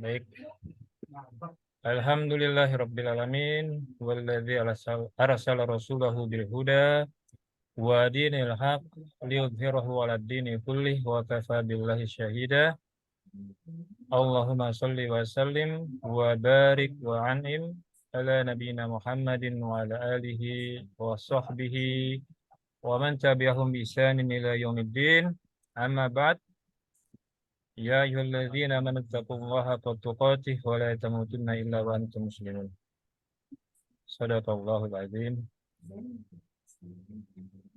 Baik. Alhamdulillahirabbil alamin walladzi arsala rasulahu bil huda wa dinil haq liyudhhirahu 'alad dini kullih wa kafa billahi syahida. Allahumma shalli wa sallim wa barik wa an'im ala nabiyyina Muhammadin wa ala alihi wa sahbihi wa man tabi'ahum bi ihsanin ila yaumiddin. Amma ba'd. Ya ayyuhalladzina amanu taqullaha haqqa tuqatih wa la tamutunna illa wa antum muslimun. Shadaqallahul azim.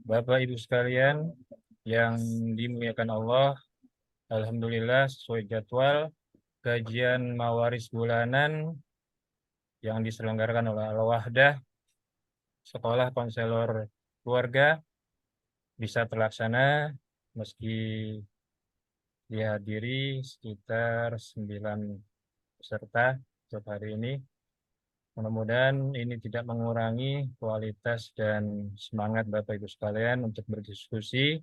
Bapak Ibu sekalian yang dimuliakan Allah, alhamdulillah sesuai jadwal kajian mawaris bulanan yang diselenggarakan oleh Al-Wahdah Sekolah Konselor Keluarga bisa terlaksana meski dihadiri sekitar 9 peserta untuk hari ini. Mudah-mudahan ini tidak mengurangi kualitas dan semangat Bapak Ibu sekalian untuk berdiskusi.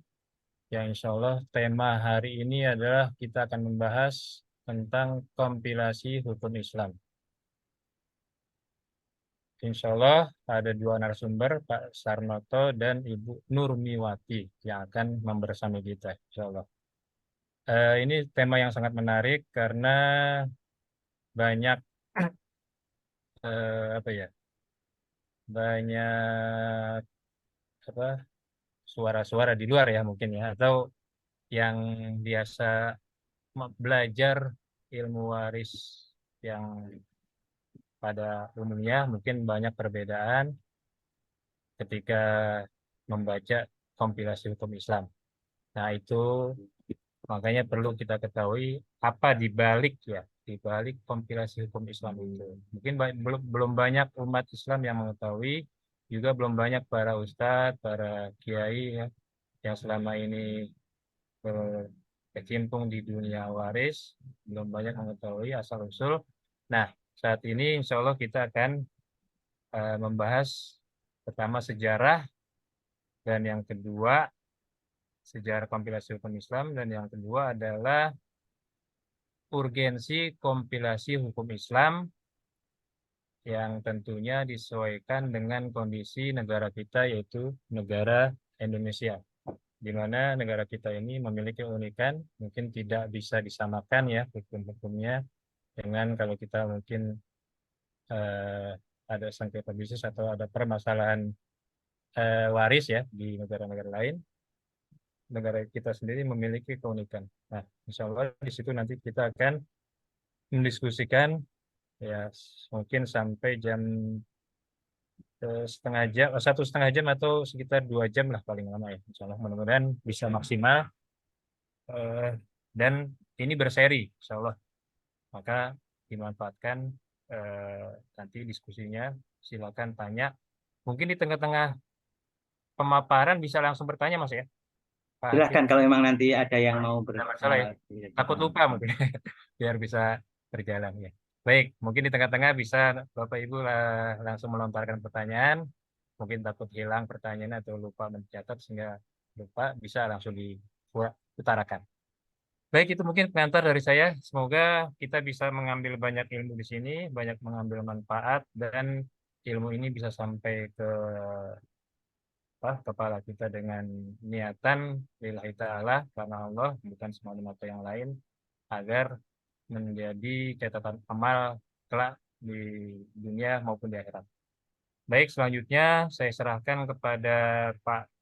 Yang insya Allah tema hari ini adalah kita akan membahas tentang kompilasi hukum Islam. Insya Allah ada dua narasumber, Pak Sarnoto dan Ibu Nurmiwati yang akan membersami kita, insya Allah. Ini tema yang sangat menarik karena banyak apa ya, banyak apa suara-suara di luar ya mungkin ya, atau yang biasa belajar ilmu waris yang pada umumnya mungkin banyak perbedaan ketika membaca kompilasi hukum Islam. Nah, itu makanya perlu kita ketahui apa di balik kompilasi hukum Islam itu. Mungkin belum banyak umat Islam yang mengetahui, juga belum banyak para ustadz, para kiai ya, yang selama ini berkecimpung di dunia waris, belum banyak mengetahui asal-usul. Nah, saat ini insya Allah kita akan membahas pertama sejarah, dan yang kedua sejarah kompilasi hukum Islam, dan yang kedua adalah urgensi kompilasi hukum Islam yang tentunya disesuaikan dengan kondisi negara kita, yaitu negara Indonesia, di mana negara kita ini memiliki keunikan, mungkin tidak bisa disamakan ya hukum-hukumnya dengan kalau kita mungkin eh, ada sengketa bisnis atau ada permasalahan waris ya di negara-negara lain. Negara kita sendiri memiliki keunikan. Nah, insya Allah di situ nanti kita akan mendiskusikan ya mungkin sampai jam setengah jam, 1,5 jam atau sekitar 2 jam lah paling lama ya. Insya Allah mudah-mudahan bisa maksimal eh, dan ini berseri, insya Allah. Maka dimanfaatkan eh, nanti diskusinya. Silakan tanya. Mungkin di tengah-tengah pemaparan bisa langsung bertanya, Mas ya. Pak Aceh. Silahkan kalau memang nanti ada yang mau Tidak masalah ya. Takut lupa mungkin biar bisa berjalan ya. Baik, mungkin di tengah-tengah bisa Bapak Ibu langsung melontarkan pertanyaan. Mungkin takut hilang pertanyaan atau lupa mencatat sehingga lupa, bisa langsung diutarakan. Baik, itu mungkin pengantar dari saya. Semoga kita bisa mengambil banyak ilmu di sini, banyak mengambil manfaat, dan ilmu ini bisa sampai ke kepala kita dengan niatan lillahi ta'ala karena Allah, bukan semata-mata yang lain, agar menjadi catatan amal kelak di dunia maupun di akhirat. Baik, selanjutnya saya serahkan kepada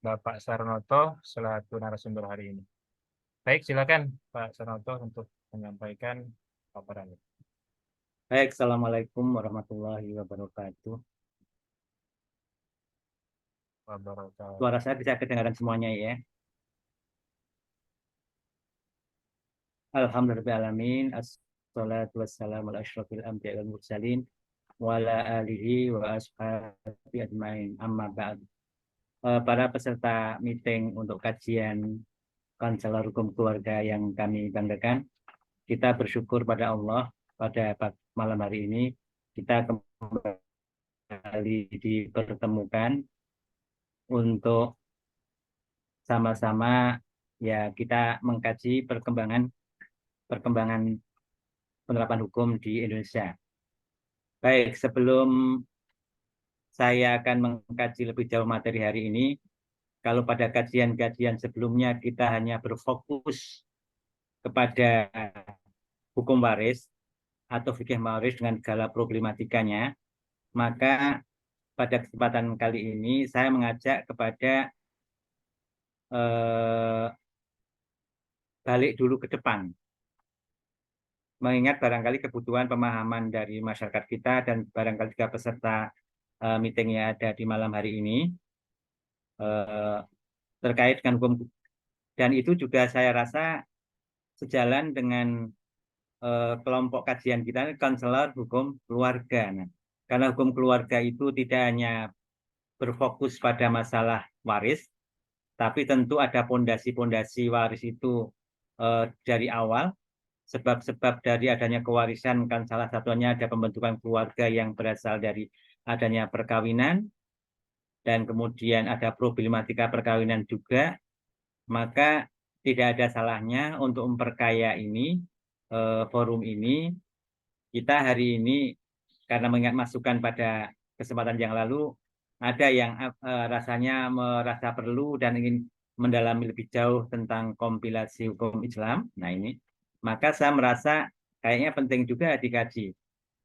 Bapak Sarnoto selaku narasumber hari ini. Baik, silakan Pak Sarnoto untuk menyampaikan paparannya. Baik, Assalamualaikum warahmatullahi wabarakatuh. Wabarakatuh. Suara saya bisa kedengaran semuanya ya. Alhamdulillahirrahmanirrahim. Assalatu wassalamu ala asyrafil anbiya wal mursalin wa ala alihi wa ashabihi ajmain. Amma ba'd. Para peserta meeting untuk kajian konselor hukum keluarga yang kami banggakan, kita bersyukur pada Allah pada malam hari ini kita kembali dipertemukan untuk sama-sama ya kita mengkaji perkembangan penerapan hukum di Indonesia. Baik, sebelum saya akan mengkaji lebih jauh materi hari ini, kalau pada kajian-kajian sebelumnya kita hanya berfokus kepada hukum waris atau fikih waris dengan segala problematikanya, maka pada kesempatan kali ini saya mengajak kepada balik dulu ke depan, mengingat barangkali kebutuhan pemahaman dari masyarakat kita dan barangkali juga peserta meeting yang ada di malam hari ini terkait dengan hukum, dan itu juga saya rasa sejalan dengan kelompok kajian kita, konselor hukum keluarga. Nah, karena hukum keluarga itu tidak hanya berfokus pada masalah waris, tapi tentu ada pondasi-pondasi waris itu dari awal. Sebab-sebab dari adanya kewarisan kan salah satunya ada pembentukan keluarga yang berasal dari adanya perkawinan, dan kemudian ada problematika perkawinan juga. Maka tidak ada salahnya untuk memperkaya ini, forum ini, kita hari ini, karena mengingat masukan pada kesempatan yang lalu, ada yang rasanya merasa perlu dan ingin mendalami lebih jauh tentang kompilasi hukum Islam. Nah ini, maka saya merasa kayaknya penting juga dikaji.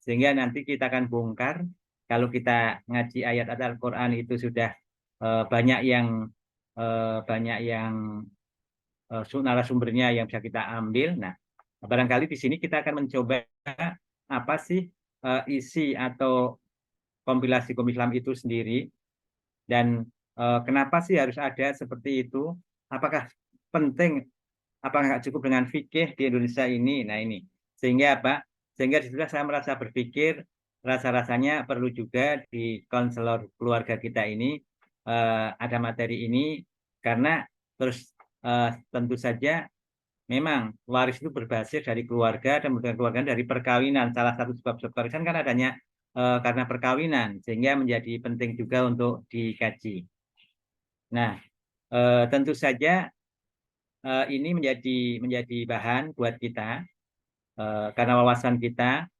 Sehingga nanti kita akan bongkar, kalau kita ngaji ayat-ayat Al-Quran itu sudah banyak yang narasumbernya yang bisa kita ambil. Nah, barangkali di sini kita akan mencoba apa sih isi atau kompilasi hukum Islam itu sendiri, dan kenapa sih harus ada seperti itu? Apakah penting? Apakah cukup dengan fikih di Indonesia ini? Nah ini, sehingga apa? Sehingga disitulah saya merasa berpikir rasa-rasanya perlu juga di konselor keluarga kita ini ada materi ini, karena terus tentu saja memang waris itu berbasis dari keluarga dan bukan keluarga dari perkawinan. Salah satu sebab perkawinan kan adanya karena perkawinan, sehingga menjadi penting juga untuk dikaji. Nah, tentu saja ini menjadi bahan buat kita karena wawasan kita,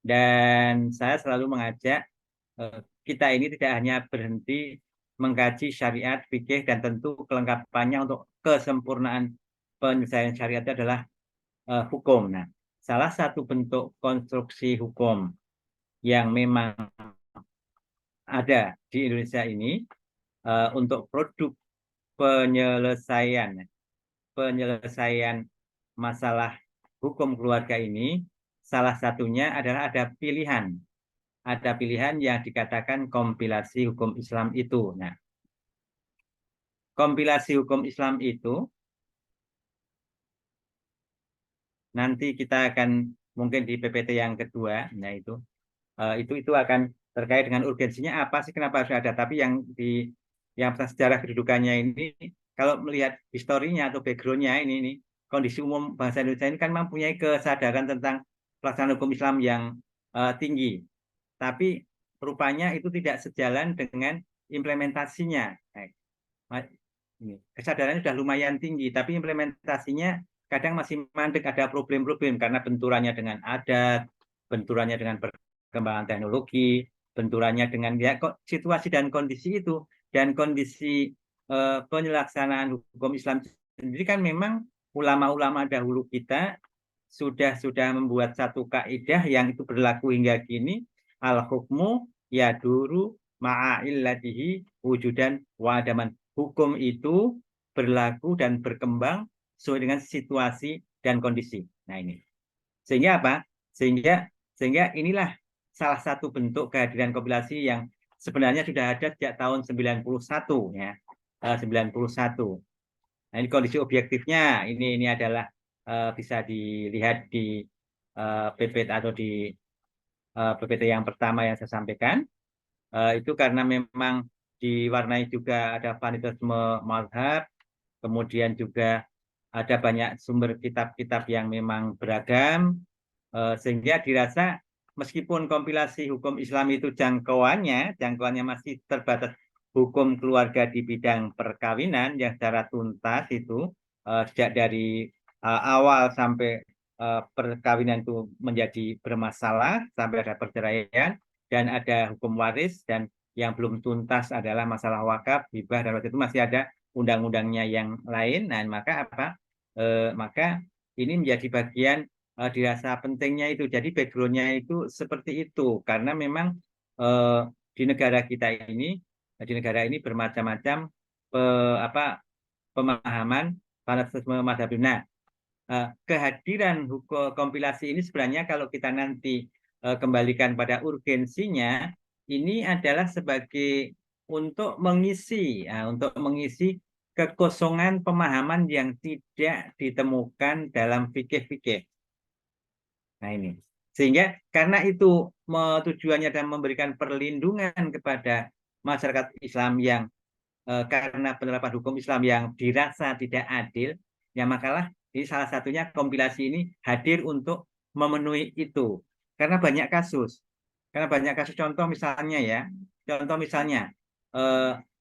dan saya selalu mengajak kita ini tidak hanya berhenti mengkaji syariat, fikih, dan tentu kelengkapannya untuk kesempurnaan penyelesaian syariat itu adalah hukum. Nah, salah satu bentuk konstruksi hukum yang memang ada di Indonesia ini untuk produk penyelesaian masalah hukum keluarga ini, salah satunya adalah ada pilihan yang dikatakan kompilasi hukum Islam itu. Nah, kompilasi hukum Islam itu nanti kita akan mungkin di PPT yang kedua, nah itu akan terkait dengan urgensinya apa sih, kenapa harus ada. Tapi yang sejarah kedudukannya ini, kalau melihat historinya atau backgroundnya ini kondisi umum bangsa Indonesia ini kan mempunyai kesadaran tentang pelaksanaan hukum Islam yang tinggi, tapi rupanya itu tidak sejalan dengan implementasinya. Kesadarannya sudah lumayan tinggi, tapi implementasinya kadang masih mandek, ada problem-problem karena benturannya dengan adat, benturannya dengan perkembangan teknologi, benturannya dengan situasi dan kondisi itu, dan kondisi penyelaksanaan hukum Islam sendiri kan memang ulama-ulama dahulu kita sudah membuat satu kaidah yang itu berlaku hingga kini, al hukmu yaduru ma'illatihi wujudan wa adaman. Hukum itu berlaku dan berkembang sesuai dengan situasi dan kondisi. Nah ini, sehingga apa? Sehingga inilah salah satu bentuk kehadiran kompilasi yang sebenarnya sudah ada sejak tahun 91 ya. 91. Nah, ini kondisi objektifnya ini adalah bisa dilihat di PPT atau di PPT yang pertama yang saya sampaikan. Itu karena memang diwarnai juga ada fanatisme mazhab, kemudian juga ada banyak sumber kitab-kitab yang memang beragam, sehingga dirasa meskipun kompilasi hukum Islam itu jangkauannya masih terbatas hukum keluarga di bidang perkawinan yang secara tuntas itu sejak dari awal sampai perkawinan itu menjadi bermasalah sampai ada perceraian dan ada hukum waris, dan yang belum tuntas adalah masalah wakaf, hibah, dan waktu itu masih ada undang-undangnya yang lain. Nah, maka apa? Maka ini menjadi bagian dirasa pentingnya itu. Jadi background-nya itu seperti itu karena memang di negara kita ini, di negara ini bermacam-macam pemahaman fanatisme mazhab. Nah, kehadiran hukum kompilasi ini sebenarnya kalau kita nanti kembalikan pada urgensinya, ini adalah sebagai untuk mengisi kekosongan pemahaman yang tidak ditemukan dalam fikih-fikih. Nah ini, sehingga karena itu tujuannya dan memberikan perlindungan kepada masyarakat Islam yang karena penerapan hukum Islam yang dirasa tidak adil, ya makalah ini salah satunya kompilasi ini hadir untuk memenuhi itu. Karena banyak kasus contoh misalnya ya, contoh misalnya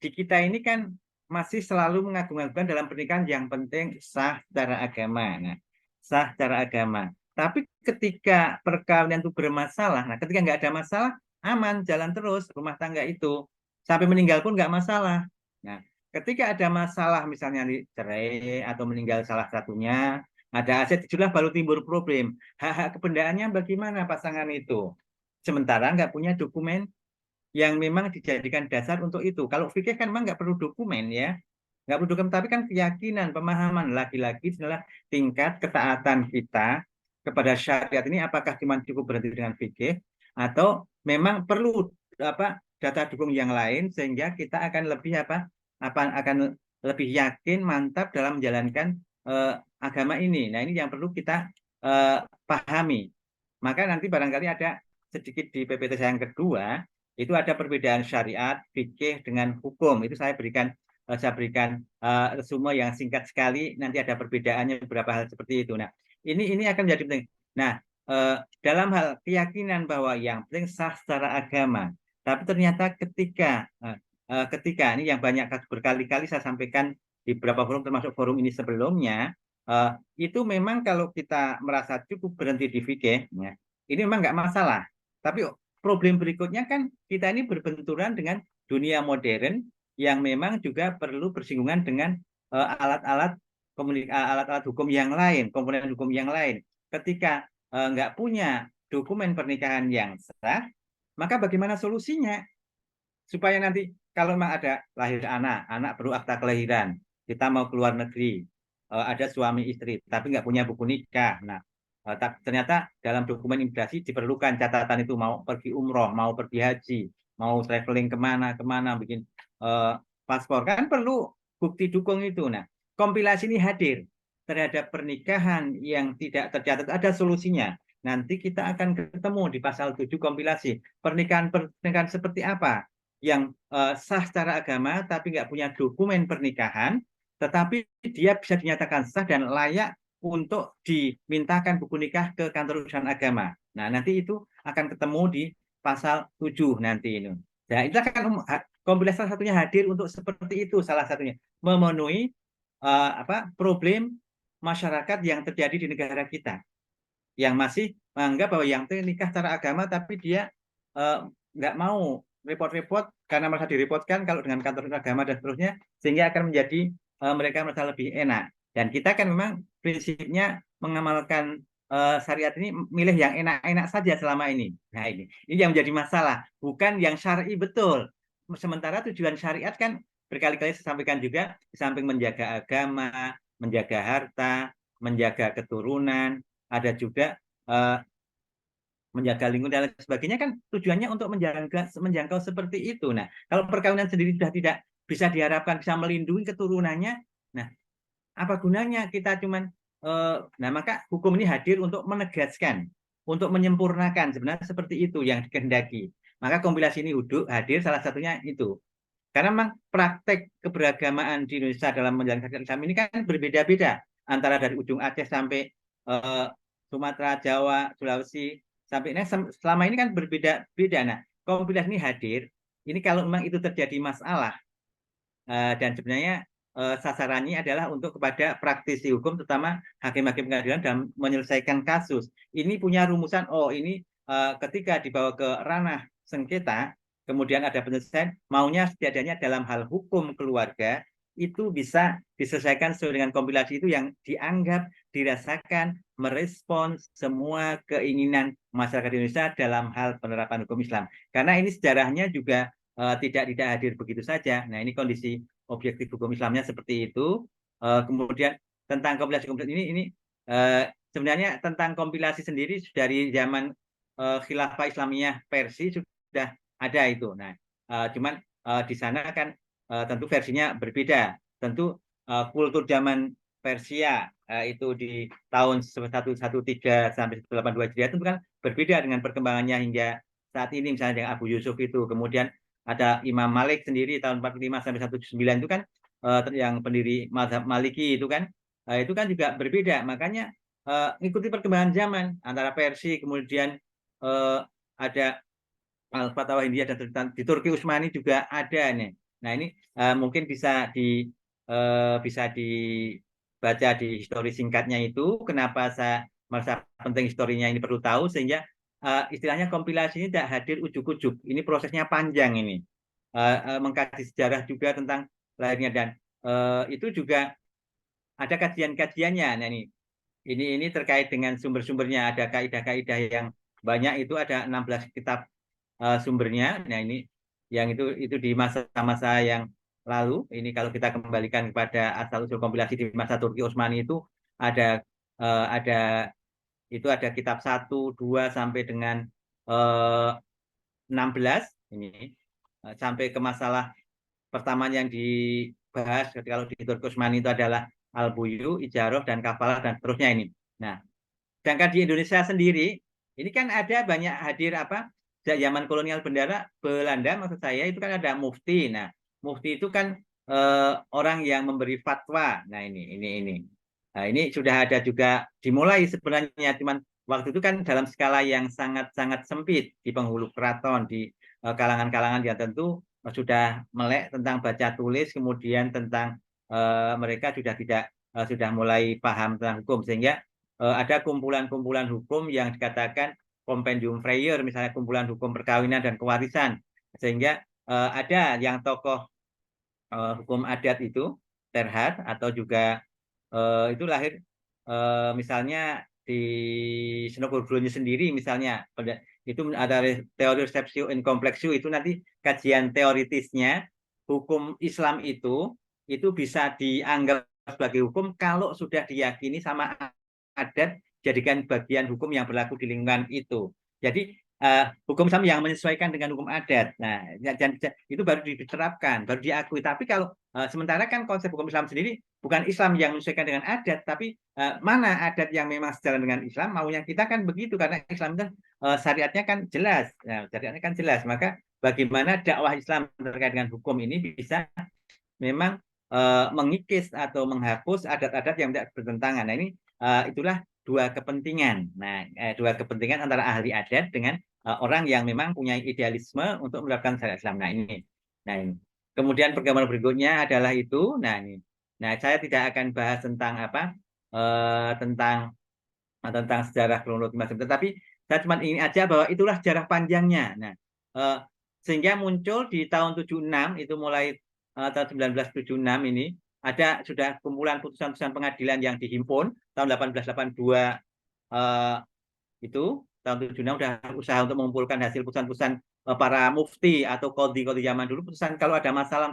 di kita ini kan masih selalu mengagung-agungkan dalam pernikahan yang penting sah secara agama. Nah, sah secara agama. Tapi ketika perkawinan itu bermasalah, nah ketika nggak ada masalah, aman, jalan terus rumah tangga itu. Sampai meninggal pun nggak masalah. Nah, ketika ada masalah misalnya cerai atau meninggal salah satunya, ada aset itulah baru timbul problem. Hak-hak kebendaannya bagaimana pasangan itu? Sementara nggak punya dokumen yang memang dijadikan dasar untuk itu. Kalau fikih kan memang nggak perlu dokumen ya. Nggak perlu dokumen, tapi kan keyakinan, pemahaman. Lagi-lagi adalah tingkat ketaatan kita kepada syariat ini apakah cuma cukup berhenti dengan fikih atau memang perlu data dukung yang lain sehingga kita akan lebih akan lebih yakin, mantap dalam menjalankan agama ini. Nah, ini yang perlu kita pahami. Maka nanti barangkali ada sedikit di PPT saya yang kedua, itu ada perbedaan syariat, fikih dengan hukum. Itu saya berikan resume yang singkat sekali. Nanti ada perbedaannya beberapa hal seperti itu. Nah, ini akan menjadi penting. Nah, dalam hal keyakinan bahwa yang penting sah secara agama, tapi ternyata ketika ini yang banyak berkali-kali saya sampaikan di beberapa forum termasuk forum ini sebelumnya, itu memang kalau kita merasa cukup berhenti di fikih, ya, ini memang nggak masalah. Tapi problem berikutnya kan kita ini berbenturan dengan dunia modern yang memang juga perlu bersinggungan dengan alat-alat alat-alat hukum yang lain, komponen hukum yang lain. Ketika nggak punya dokumen pernikahan yang sah, maka bagaimana solusinya? Supaya nanti kalau memang ada lahir anak perlu akta kelahiran, kita mau keluar negeri, ada suami istri, tapi nggak punya buku nikah. Nah, ternyata dalam dokumen imigrasi diperlukan catatan itu mau pergi umroh, mau pergi haji, mau traveling kemana, bikin paspor, kan perlu bukti dukung itu. Nah, kompilasi ini hadir terhadap pernikahan yang tidak tercatat, ada solusinya. Nanti kita akan ketemu di pasal 7 kompilasi. Pernikahan seperti apa yang sah secara agama tapi nggak punya dokumen pernikahan, tetapi dia bisa dinyatakan sah dan layak untuk dimintakan buku nikah ke kantor urusan agama. Nah, nanti itu akan ketemu di pasal 7 nanti ini. Nah, itu akan kompilasi salah satunya hadir untuk seperti itu, salah satunya memenuhi problem masyarakat yang terjadi di negara kita yang masih menganggap bahwa yang penting nikah secara agama tapi dia nggak mau repot-repot karena merasa direpotkan kalau dengan kantor agama dan seterusnya, sehingga akan menjadi mereka merasa lebih enak. Dan kita kan memang prinsipnya mengamalkan syariat ini milih yang enak-enak saja selama ini. Nah, ini yang menjadi masalah, bukan yang syar'i betul. Sementara tujuan syariat kan berkali-kali saya sampaikan juga, di samping menjaga agama, menjaga harta, menjaga keturunan, ada juga menjaga lingkungan dan lain sebagainya, kan tujuannya untuk menjangkau seperti itu. Nah, kalau perkawinan sendiri sudah tidak bisa diharapkan bisa melindungi keturunannya, nah apa gunanya kita cuman nah maka hukum ini hadir untuk menegaskan, untuk menyempurnakan, sebenarnya seperti itu yang dikehendaki. Maka kompilasi ini hadir salah satunya itu. Karena memang praktek keberagamaan di Indonesia dalam menjalankan Islam ini kan berbeda-beda antara dari ujung Aceh sampai Sumatera, Jawa, Sulawesi, sampai ini selama ini kan berbeda-beda. Nah, kompilasi ini hadir. Ini kalau memang itu terjadi masalah dan sebenarnya sasarannya adalah untuk kepada praktisi hukum, terutama hakim-hakim pengadilan dalam menyelesaikan kasus. Ini punya rumusan, oh ini ketika dibawa ke ranah sengketa, kemudian ada penyelesaian, maunya setidaknya dalam hal hukum keluarga, itu bisa diselesaikan sesuai dengan kompilasi itu yang dianggap, dirasakan, merespon semua keinginan masyarakat Indonesia dalam hal penerapan hukum Islam. Karena ini sejarahnya juga tidak hadir begitu saja. Nah, ini kondisi objektif hukum Islamnya seperti itu. Kemudian tentang kompilasi ini sebenarnya tentang kompilasi sendiri dari zaman Khilafah Islamiyah Persia sudah ada itu. Nah, cuman di sana kan tentu versinya berbeda. Tentu kultur zaman Persia itu di tahun 113 sampai 182 Hijriah itu kan berbeda dengan perkembangannya hingga saat ini, misalnya yang Abu Yusuf itu. Kemudian ada Imam Malik sendiri tahun 45 sampai 179 itu kan yang pendiri mazhab Maliki itu kan juga berbeda. Makanya ikuti perkembangan zaman antara Persia, kemudian ada Al-Fatwa India, dan di Turki Utsmani juga ada nih. Nah, ini mungkin bisa dibaca di histori singkatnya itu. Kenapa saya merasa penting historinya ini perlu tahu, sehingga istilahnya kompilasi ini tidak hadir ujuk-ujuk. Ini prosesnya panjang ini. Mengkaji sejarah juga tentang lahirnya, dan itu juga ada kajian-kajiannya. Nah, ini terkait dengan sumber-sumbernya, ada kaidah-kaidah yang banyak, itu ada 16 kitab sumbernya. Nah, ini yang itu di masa-masa yang lalu. Ini kalau kita kembalikan kepada asal usul kompilasi di masa Turki Utsmani itu ada kitab 1, 2 sampai dengan 16 ini sampai ke masalah pertama yang dibahas kalau di Turki Utsmani itu adalah Al-Buyu, Ijaroh, dan Kafalah, dan seterusnya ini. Nah, sedangkan di Indonesia sendiri ini kan ada banyak hadir zaman kolonial Belanda maksud saya, itu kan ada mufti. Nah, mufti itu kan orang yang memberi fatwa. Nah, ini. Nah, ini sudah ada juga dimulai sebenarnya, cuman waktu itu kan dalam skala yang sangat-sangat sempit di penghulu keraton, di kalangan-kalangan yang tentu sudah melek tentang baca tulis, kemudian tentang mereka sudah mulai paham tentang hukum, sehingga ada kumpulan-kumpulan hukum yang dikatakan Compendium Freyer, misalnya kumpulan hukum perkawinan dan kewarisan, sehingga ada yang tokoh hukum adat itu Terhad, atau juga itu lahir misalnya di Senogorglonya sendiri, misalnya itu ada teori resepsio in complexio, itu nanti kajian teoritisnya hukum Islam itu bisa dianggap sebagai hukum kalau sudah diyakini sama adat, jadikan bagian hukum yang berlaku di lingkungan itu. Jadi hukum Islam yang menyesuaikan dengan hukum adat. Nah, dan itu baru diterapkan, baru diakui. Tapi kalau sementara kan konsep hukum Islam sendiri bukan Islam yang menyesuaikan dengan adat, tapi mana adat yang memang sejalan dengan Islam, maunya kita kan begitu, karena Islam kan syariatnya kan jelas. Nah, syariatnya kan jelas. Maka bagaimana dakwah Islam terkait dengan hukum ini bisa memang mengikis atau menghapus adat-adat yang tidak bertentangan. Nah, ini itulah dua kepentingan. Nah, dua kepentingan antara ahli adat dengan orang yang memang punya idealisme untuk menerapkan syariat Islam. Nah, ini. Kemudian perkembangan berikutnya adalah itu. Nah, ini. Nah, saya tidak akan bahas tentang tentang sejarah kronologi macam, tetapi saya cuma ingin aja bahwa itulah sejarah panjangnya. Nah, sehingga muncul di tahun 76 itu, mulai tahun 1976 ini ada sudah kumpulan putusan-putusan pengadilan yang dihimpun tahun 1882 itu tahun 76 sudah usaha untuk mengumpulkan hasil putusan-putusan para mufti atau qadhi zaman dulu, putusan kalau ada masalah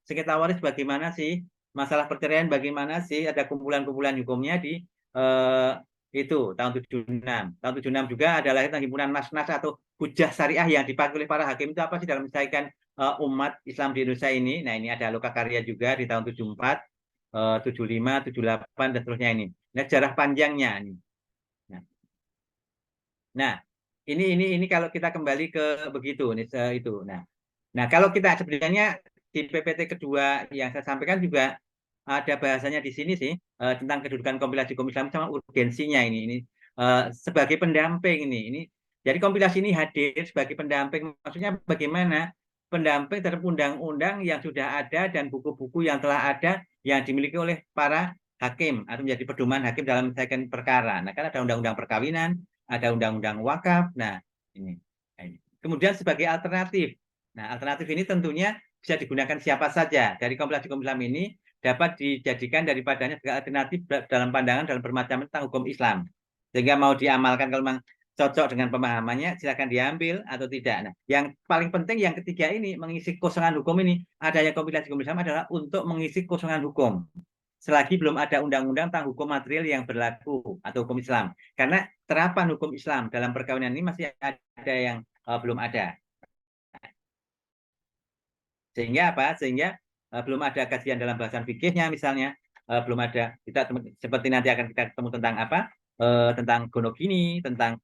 sengketa waris bagaimana sih, masalah perceraian bagaimana sih, ada kumpulan-kumpulan hukumnya di itu tahun 76. Tahun 76 juga adalah himpunan nas-nas atau hujah syariah yang dipakai oleh para hakim itu apa sih dalam menyelesaikan umat Islam di Indonesia ini. Nah, ini ada lokakarya juga di tahun 74, 75, 78, dan seterusnya ini. Nah, sejarah panjangnya ini. Nah, ini kalau kita kembali ke begitu itu. Nah, kalau kita sebenarnya di PPT kedua yang saya sampaikan juga ada bahasanya di sini sih tentang kedudukan kompilasi hukum Islam sama urgensinya ini sebagai pendamping ini. Jadi kompilasi ini hadir sebagai pendamping, maksudnya bagaimana pendamping terhadap undang-undang yang sudah ada dan buku-buku yang telah ada yang dimiliki oleh para hakim atau menjadi pedoman hakim dalam menyelesaikan perkara. Nah, kan ada undang-undang perkawinan, ada undang-undang wakaf. Nah, ini. Kemudian sebagai alternatif. Nah, alternatif ini tentunya bisa digunakan siapa saja. Dari kompilasi hukum Islam ini dapat dijadikan daripadanya sebagai alternatif dalam pandangan dalam bermacam tentang hukum Islam. Sehingga mau diamalkan kalau memang cocok dengan pemahamannya, silakan diambil atau tidak. Nah, yang paling penting yang ketiga ini, mengisi kosongan hukum ini, adanya kompilasi hukum Islam adalah untuk mengisi kosongan hukum. Selagi belum ada undang-undang tentang hukum material yang berlaku atau hukum Islam. Karena terapan hukum Islam dalam perkawinan ini masih ada yang belum ada. Sehingga apa? Sehingga belum ada kajian dalam bahasan fikihnya misalnya, belum ada, kita seperti nanti akan kita ketemu tentang apa? Tentang gonogini, tentang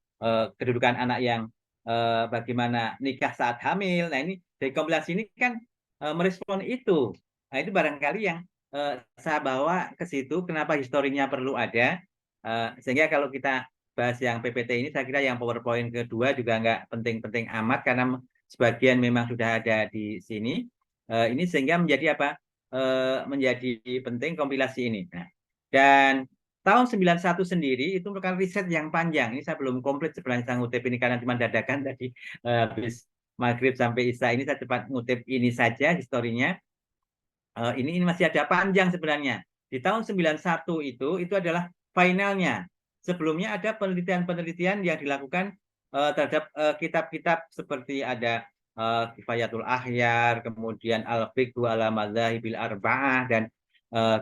kedudukan anak yang bagaimana nikah saat hamil. Nah, ini dari kompilasi ini kan merespon itu. Nah, itu barangkali yang saya bawa ke situ, kenapa historinya perlu ada. Sehingga kalau kita bahas yang PPT ini, saya kira yang PowerPoint kedua juga nggak penting-penting amat, karena sebagian memang sudah ada di sini. Ini sehingga menjadi apa? Menjadi penting kompilasi ini. Nah, dan tahun 91 sendiri itu merupakan riset yang panjang. Ini saya belum komplit sebenarnya saya ngutip ini karena cuma dadakan tadi habis maghrib sampai isya ini saya cepat ngutip ini saja historinya. Ini masih ada panjang sebenarnya. Di tahun 91 itu adalah finalnya. Sebelumnya ada penelitian-penelitian yang dilakukan terhadap kitab-kitab seperti ada Kifayatul Akhyar, kemudian Al-Fiqhu ala Madzahibil Arba'ah, dan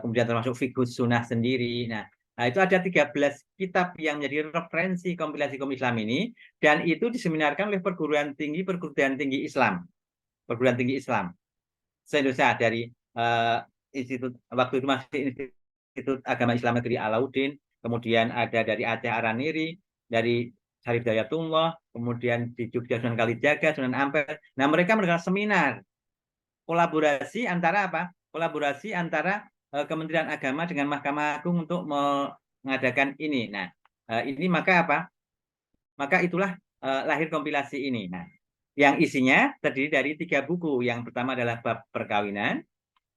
kemudian termasuk Fiqhus Sunnah sendiri. Nah, itu ada 13 kitab yang menjadi referensi kompilasi hukum Islam ini, dan itu diseminarkan oleh perguruan tinggi Islam. Perguruan tinggi Islam se-Indonesia, dari institut, waktu itu masih Institut Agama Islam Negeri Alauddin, kemudian ada dari Aceh Araniri, dari Syarif Dayatullah, kemudian di Jogja Sunan Kalijaga, Sunan Ampel. Nah, mereka melakukan seminar kolaborasi antara apa? Kolaborasi antara Kementerian Agama dengan Mahkamah Agung untuk mengadakan ini. Nah, ini maka apa? Maka itulah lahir kompilasi ini. Nah, yang isinya terdiri dari 3 buku. Yang pertama adalah bab perkawinan,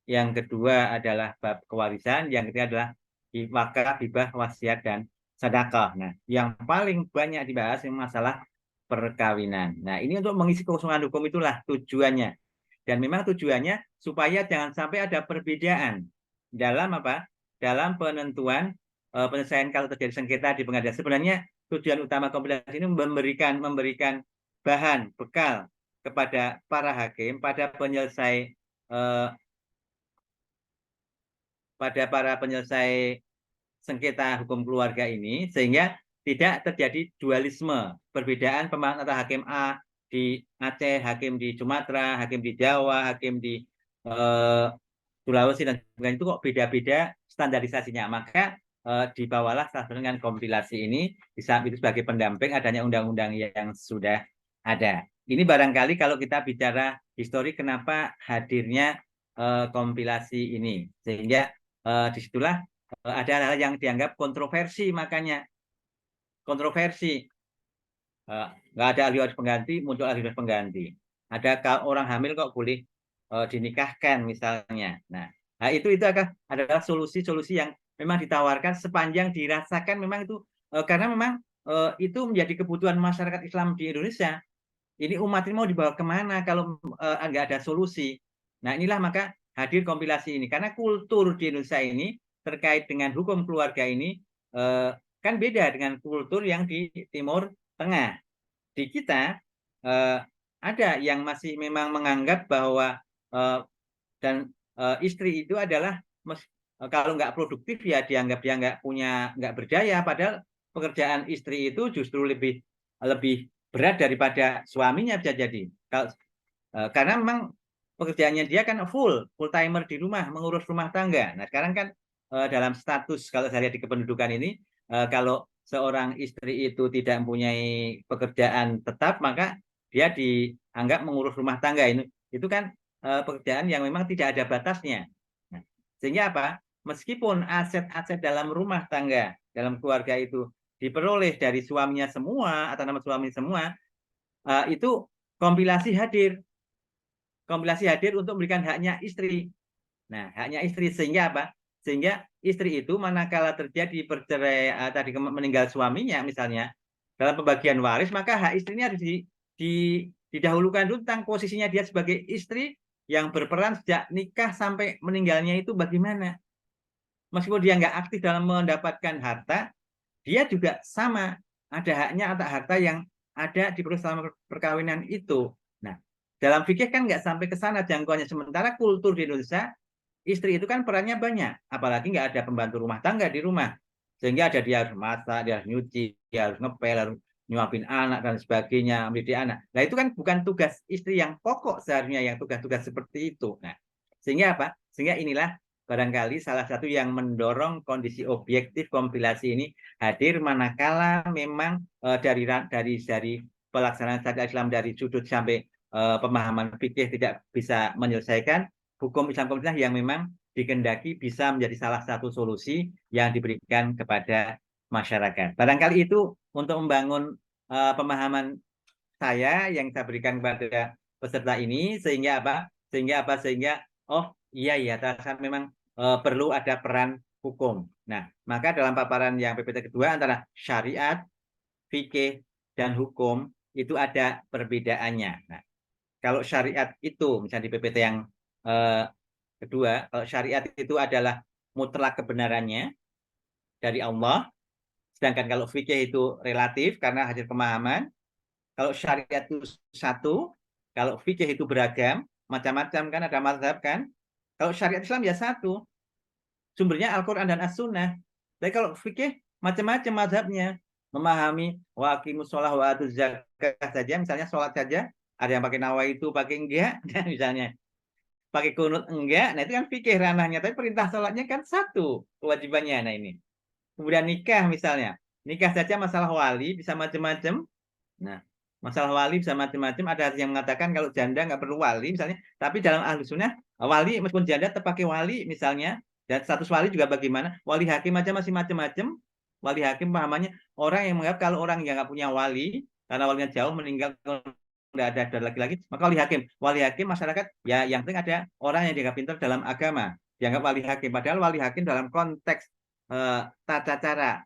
yang kedua adalah bab kewarisan, yang ketiga adalah wakaf, hibah, wasiat, dan sedekah. Nah, yang paling banyak dibahas yang masalah perkawinan. Nah, ini untuk mengisi kekosongan hukum itulah tujuannya. Dan memang tujuannya supaya jangan sampai ada perbedaan dalam apa? Dalam penentuan penyelesaian kalau terjadi sengketa di pengadilan. Sebenarnya tujuan utama kompilasi ini memberikan bahan bekal kepada para hakim, pada para penyelesai sengketa hukum keluarga ini, sehingga tidak terjadi dualisme, perbedaan pemahaman antara hakim A di Aceh, hakim di Sumatera, hakim di Jawa, hakim di Sulawesi, dan sebagainya, itu kok beda-beda standarisasinya. Maka dibawalah salah satu dengan kompilasi ini, bisa itu sebagai pendamping adanya undang-undang yang sudah ada. Ini barangkali kalau kita bicara histori kenapa hadirnya kompilasi ini, sehingga disitulah ada hal yang dianggap kontroversi, makanya kontroversi. Nggak ada ahli waris pengganti, muncul ahli waris pengganti. Ada orang hamil kok boleh dinikahkan misalnya. Nah, itu adalah solusi-solusi yang memang ditawarkan sepanjang dirasakan memang itu karena memang itu menjadi kebutuhan masyarakat Islam di Indonesia. Ini umat ini mau dibawa kemana kalau nggak ada solusi. Nah, inilah maka hadir kompilasi ini, karena kultur di Indonesia ini terkait dengan hukum keluarga ini kan beda dengan kultur yang di Timur Tengah. Di kita ada yang masih memang menganggap bahwa dan istri itu adalah kalau nggak produktif ya dianggap dia nggak berdaya, padahal pekerjaan istri itu justru lebih berat daripada suaminya bisa jadi. Karena memang pekerjaannya dia kan full timer di rumah, mengurus rumah tangga. Nah, sekarang kan dalam status kalau saya lihat di kependudukan ini, kalau seorang istri itu tidak mempunyai pekerjaan tetap, maka dia dianggap mengurus rumah tangga. Itu kan pekerjaan yang memang tidak ada batasnya. Nah, sehingga apa? Meskipun aset-aset dalam rumah tangga, dalam keluarga itu diperoleh dari suaminya semua, atau nama suami semua, itu kompilasi hadir. Kompilasi hadir untuk memberikan haknya istri. Nah, haknya istri sehingga apa? Sehingga istri itu manakala terjadi perceraian tadi meninggal suaminya misalnya dalam pembagian waris, maka hak istrinya harus didahulukan dulu tentang posisinya dia sebagai istri yang berperan sejak nikah sampai meninggalnya itu bagaimana. Meskipun dia nggak aktif dalam mendapatkan harta, dia juga sama ada haknya atau harta yang ada di selama perkawinan itu. Nah, dalam fikih kan nggak sampai ke sana jangkauannya. Sementara kultur di Indonesia, istri itu kan perannya banyak, apalagi nggak ada pembantu rumah tangga di rumah. Sehingga ada dia harus masak, dia harus nyuci, dia harus ngepel, harus nyuapin anak dan sebagainya, mendidik anak. Nah, itu kan bukan tugas istri yang pokok seharusnya yang tugas-tugas seperti itu. Nah, sehingga apa? Sehingga inilah barangkali salah satu yang mendorong kondisi objektif kompilasi ini hadir manakala memang dari pelaksanaan syariat Islam dari sudut sampai pemahaman fikih tidak bisa menyelesaikan, hukum Islam kompilasi yang memang dikendaki bisa menjadi salah satu solusi yang diberikan kepada masyarakat. Barangkali itu untuk membangun pemahaman saya yang saya berikan kepada peserta ini sehingga apa? Sehingga oh iya ya terasa memang perlu ada peran hukum. Nah, maka dalam paparan yang PPT kedua antara syariat, fikih dan hukum itu ada perbedaannya. Nah, kalau syariat itu misalnya di PPT yang eh, kedua, kalau syariat itu adalah mutlak kebenarannya dari Allah, sedangkan kalau fikih itu relatif karena hasil pemahaman. Kalau syariat itu satu, kalau fikih itu beragam, macam-macam kan ada mazhab kan. Kalau syariat Islam ya satu, sumbernya Al-Quran dan As-Sunnah. Tapi kalau fikih macam-macam mazhabnya, memahami wa aqimus sholah wa atuz zakah saja, misalnya sholat saja, ada yang pakai nawaitu, pakai enggak, misalnya pakai kunut enggak, nah itu kan fikih ranahnya, tapi perintah sholatnya kan satu kewajibannya. Nah ini. Kemudian nikah misalnya, nikah saja masalah wali bisa macam-macam. Nah, masalah wali bisa macam-macam. Ada yang mengatakan kalau janda nggak perlu wali misalnya. Tapi dalam ahlu sunnah, wali meskipun janda tetap pakai wali misalnya. Dan status wali juga bagaimana? Wali hakim aja masih macam-macam. Wali hakim pahamannya orang yang menganggap kalau orang yang nggak punya wali, karena walinya jauh meninggal, nggak ada laki-laki, maka wali hakim. Wali hakim masyarakat, ya yang penting ada orang yang dianggap pintar dalam agama. Dianggap wali hakim. Padahal wali hakim dalam konteks tata cara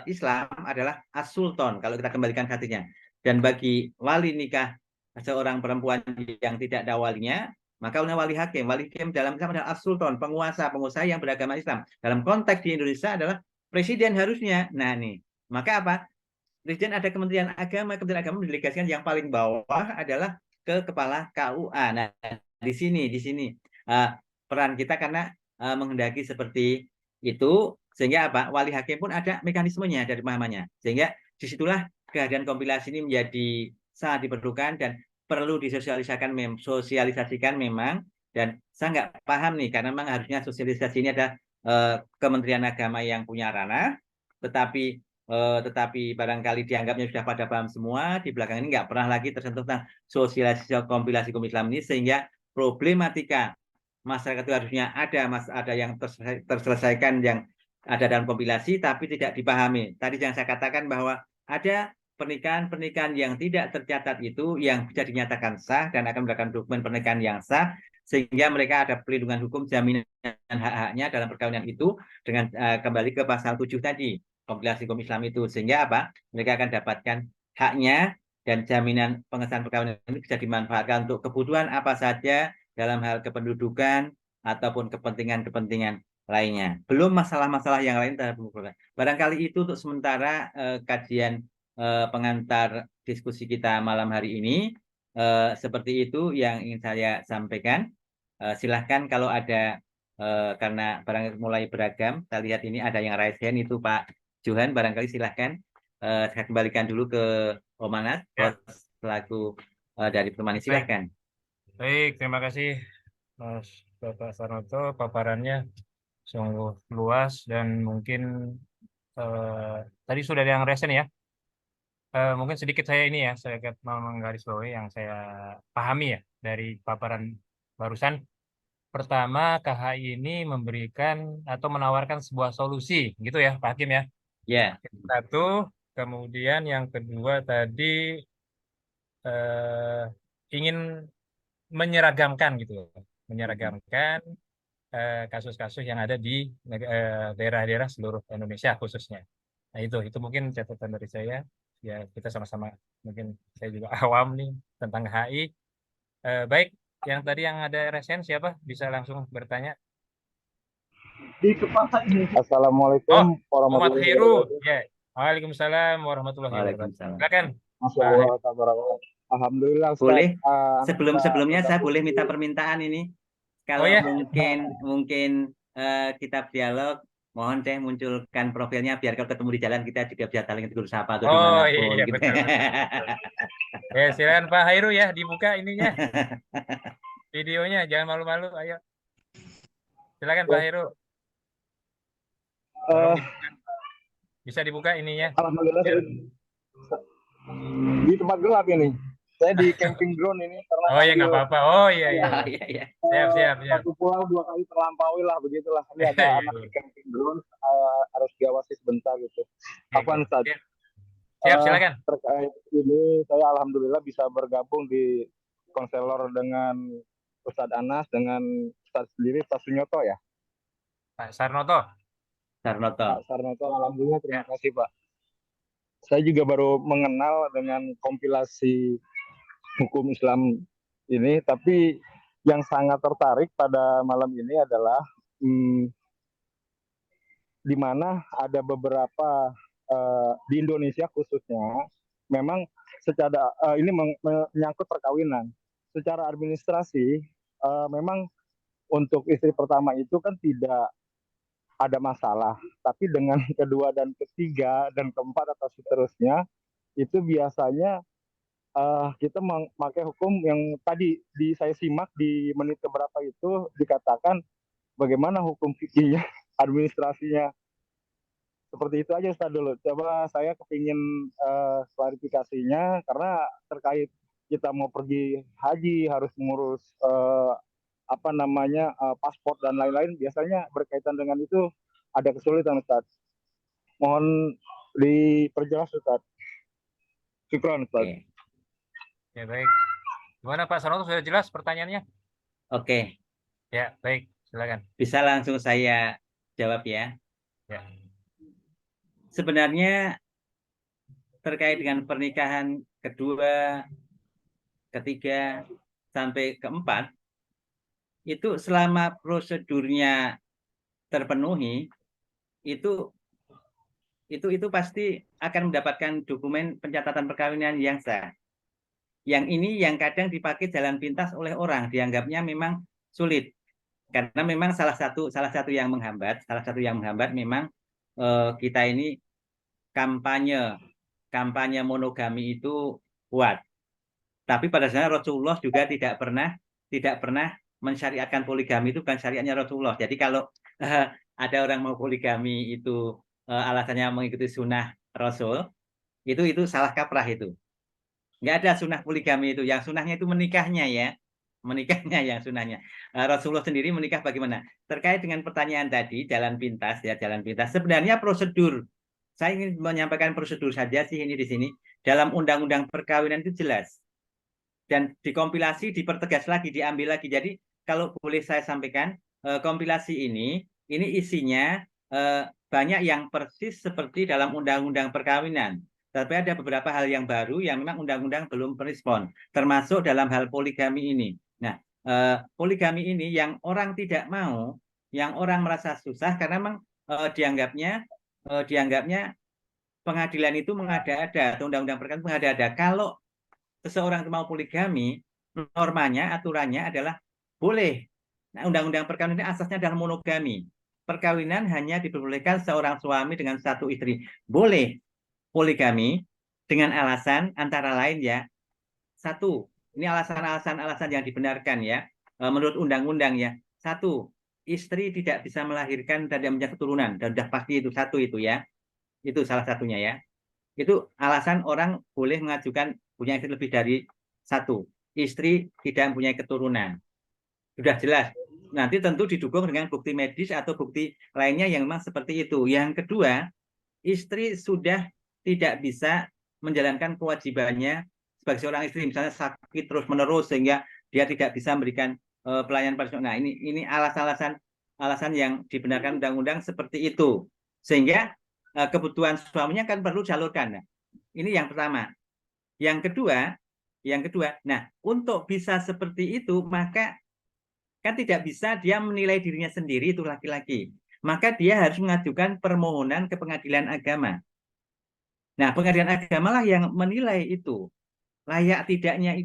Islam adalah as-sultan kalau kita kembalikan hatinya. Dan bagi wali nikah seorang perempuan yang tidak ada walinya, maka wali hakim. Wali hakim dalam Islam adalah as-sultan, pengusaha yang beragama Islam. Dalam konteks di Indonesia adalah presiden harusnya. Nah nih, maka apa? Presiden ada Kementerian Agama mendelegasikan yang paling bawah adalah ke kepala KUA. Nah, di sini uh, peran kita karena menghendaki seperti itu sehingga apa? Wali hakim pun ada mekanismenya dari pemahamannya. Sehingga disitulah kehadiran kompilasi ini menjadi sangat diperlukan dan perlu sosialisasikan memang dan saya nggak paham nih karena memang harusnya sosialisasi ini ada Kementerian Agama yang punya ranah tetapi barangkali dianggapnya sudah pada paham semua, di belakang ini nggak pernah lagi tersentuh tentang sosialisasi kompilasi hukum Islam ini, sehingga problematika masyarakat itu harusnya ada yang terselesaikan yang ada dalam kompilasi, tapi tidak dipahami. Tadi yang saya katakan bahwa ada pernikahan-pernikahan yang tidak tercatat itu yang bisa dinyatakan sah dan akan mendapatkan dokumen pernikahan yang sah, sehingga mereka ada pelindungan hukum jaminan hak-haknya dalam perkawinan itu dengan kembali ke pasal 7 tadi kompilasi hukum Islam itu sehingga apa mereka akan dapatkan haknya dan jaminan pengesahan perkawinan ini bisa dimanfaatkan untuk kebutuhan apa saja dalam hal kependudukan ataupun kepentingan-kepentingan lainnya. Belum masalah-masalah yang lain terhadap barangkali itu untuk sementara kajian pengantar diskusi kita malam hari ini. Seperti itu yang ingin saya sampaikan. Silahkan kalau ada karena barang mulai beragam, saya lihat ini ada yang raise hand itu Pak Johan, barangkali silahkan saya kembalikan dulu ke Om Anas, Ya, selaku dari penemani baik. silahkan. Baik, terima kasih Mas Bapak Sarnoto. Paparannya sungguh luas dan mungkin tadi sudah ada yang resen ya. Mungkin sedikit saya ini ya, saya mau menggarisbawahi yang saya pahami ya dari paparan barusan. Pertama, KHI ini memberikan atau menawarkan sebuah solusi, gitu ya, Pak Hakim ya. Ya, Satu, kemudian yang kedua tadi ingin menyeragamkan gitu, menyeragamkan kasus-kasus yang ada di daerah-daerah seluruh Indonesia khususnya. Nah itu mungkin catatan dari saya. Ya kita sama-sama, mungkin saya juga awam nih tentang HI. Baik, yang tadi yang ada resen siapa? Bisa langsung bertanya. Di kepala ini. Oh, Assalamualaikum Muhammad warahmatullahi Heru. wabarakatuh. Ya. Waalaikumsalam warahmatullahi wabarakatuh. Waalaikumsalam. Silakan. Masya Pak Allah, Heru. tabarakallah. Alhamdulillah Ustaz. Boleh Anak bisa sebelumnya saya bergabung boleh minta di permintaan ini. Oh Kalau ya. mungkin kita dialog, mohon saya munculkan profilnya biar kalau ketemu di jalan kita juga bisa saling tegur sapa atau Oh dimanapun iya gitu. betul, betul. Ya silakan Pak Heru ya, dibuka ininya videonya, jangan malu-malu. Ayo silakan Pak Heru. Tolong eh, dibuka. Bisa dibuka ininya. Alhamdulillah saya di tempat gelap ini. Saya di camping ground ini karena Oh ya nggak hasil apa-apa. Oh iya iya. Oh, iya, iya. Siap. satu pulau 2 kali terlampaui lah begitulah. Ini Iya, ada iya, anak iya. di camping ground harus diawasi sebentar gitu. Apaan Ustaz? Siap, silakan. Terkait ini saya alhamdulillah bisa bergabung di konselor dengan Ustadz Anas dengan Ustadz sendiri Pak Sunyoto ya. Pak Sarnoto. Sarnoto. Pak Sarnoto alhamdulillah terima kasih Pak. Saya juga baru mengenal dengan kompilasi hukum Islam ini, tapi yang sangat tertarik pada malam ini adalah di mana ada beberapa di Indonesia khususnya memang secara ini menyangkut perkawinan. Secara administrasi memang untuk istri pertama itu kan tidak ada masalah, tapi dengan kedua dan ketiga dan keempat atau seterusnya itu biasanya kita memakai hukum yang tadi saya simak di menit keberapa itu dikatakan bagaimana hukum fikihnya administrasinya. Seperti itu aja Ustaz dulu. Coba saya kepingin klarifikasinya karena terkait kita mau pergi haji harus mengurus apa namanya paspor dan lain-lain, biasanya berkaitan dengan itu ada kesulitan Ustaz. Mohon diperjelas Ustaz. Syukran Ustaz. Oke. Ya baik. Gimana Pak Sarnoto, sudah jelas pertanyaannya? Oke, Ya baik, silakan. bisa langsung saya jawab ya. Ya. Sebenarnya terkait dengan pernikahan kedua, ketiga, sampai keempat, itu selama prosedurnya terpenuhi, itu pasti akan mendapatkan dokumen pencatatan perkawinan yang sah. Yang ini yang kadang dipakai jalan pintas oleh orang, dianggapnya memang sulit. Karena memang salah satu yang menghambat memang kita ini kampanye monogami itu kuat. Tapi pada dasarnya Rasulullah juga tidak pernah mensyariatkan poligami, itu bukan syariatnya Rasulullah. Jadi kalau ada orang mau poligami itu alasannya mengikuti sunnah Rasul, itu salah kaprah itu. Nggak ada sunnah poligami itu. Yang sunnahnya itu menikahnya ya. Menikahnya yang sunnahnya. Rasulullah sendiri menikah bagaimana? Terkait dengan pertanyaan tadi, jalan pintas ya, jalan pintas. Sebenarnya prosedur, saya ingin menyampaikan prosedur saja sih ini di sini. Dalam undang-undang perkawinan itu jelas. Dan dikompilasi, dipertegas lagi, diambil lagi. Jadi kalau boleh saya sampaikan, kompilasi ini isinya banyak yang persis seperti dalam undang-undang perkawinan. Tapi ada beberapa hal yang baru yang memang undang-undang belum merespon, termasuk dalam hal poligami ini. Nah, poligami ini yang orang tidak mau, yang orang merasa susah karena memang dianggapnya pengadilan itu mengada-ada atau undang-undang perkawinan mengada-ada. Kalau seseorang mau poligami, normanya, aturannya adalah boleh. Nah, undang-undang perkawinan ini asasnya adalah monogami. Perkawinan hanya diperbolehkan seorang suami dengan satu istri. Boleh poligami dengan alasan antara lain ya, satu, ini alasan yang dibenarkan ya, menurut undang-undang ya. Satu, istri tidak bisa melahirkan dan tidak punya keturunan, dan sudah pasti itu satu itu ya. Itu salah satunya ya. Itu alasan orang boleh mengajukan punya istri lebih dari satu. Istri tidak mempunyai keturunan. Sudah jelas. Nanti tentu didukung dengan bukti medis atau bukti lainnya yang memang seperti itu. Yang kedua, istri sudah tidak bisa menjalankan kewajibannya sebagai seorang istri, misalnya sakit terus-menerus sehingga dia tidak bisa memberikan pelayanan pada suami. Nah, ini alasan-alasan alasan yang dibenarkan undang-undang seperti itu. Sehingga kebutuhan suaminya kan perlu disalurkan. Nah, ini yang pertama. Yang kedua, nah untuk bisa seperti itu maka kan tidak bisa dia menilai dirinya sendiri itu laki-laki. Maka dia harus mengajukan permohonan ke pengadilan agama. Nah, pengadilan agama lah yang menilai itu, layak tidaknya.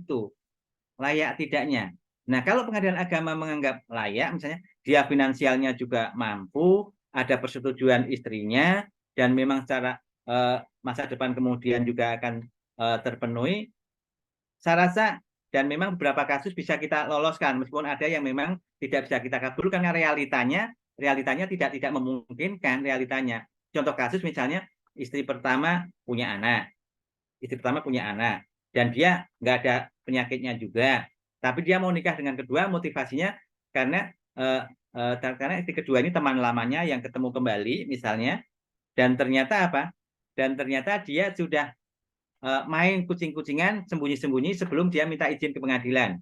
Nah, kalau pengadilan agama menganggap layak, misalnya dia finansialnya juga mampu, ada persetujuan istrinya, dan memang secara masa depan kemudian juga akan terpenuhi, saya rasa, dan memang beberapa kasus bisa kita loloskan, meskipun ada yang memang tidak bisa kita kabulkan karena realitanya tidak memungkinkan realitanya. Contoh kasus misalnya istri pertama punya anak, dan dia nggak ada penyakitnya juga, tapi dia mau nikah dengan kedua, motivasinya karena istri kedua ini teman lamanya yang ketemu kembali misalnya, dan ternyata apa? Dan ternyata dia sudah main kucing-kucingan sembunyi-sembunyi sebelum dia minta izin ke pengadilan.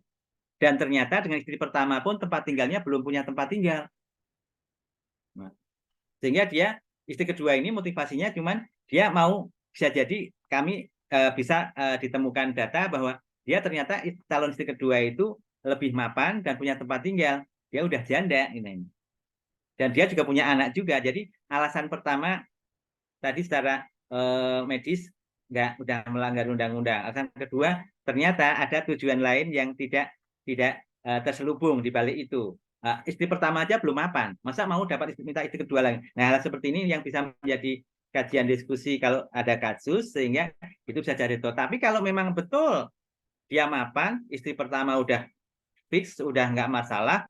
Dan ternyata dengan istri pertama pun tempat tinggalnya belum punya tempat tinggal. Nah, sehingga dia istri kedua ini motivasinya cuman dia mau, bisa jadi kami bisa ditemukan data bahwa dia ternyata calon istri kedua itu lebih mapan dan punya tempat tinggal. Dia udah janda ini. Dan dia juga punya anak juga. Jadi alasan pertama tadi secara medis udah melanggar undang-undang. Alasan kedua ternyata ada tujuan lain yang tidak terselubung di balik itu. Istri pertama aja belum mapan, masa mau dapat minta istri kedua lagi. Nah, hal seperti ini yang bisa menjadi kajian diskusi kalau ada kasus, sehingga itu bisa jadi itu. Tapi kalau memang betul dia mapan, istri pertama udah fix, udah nggak masalah,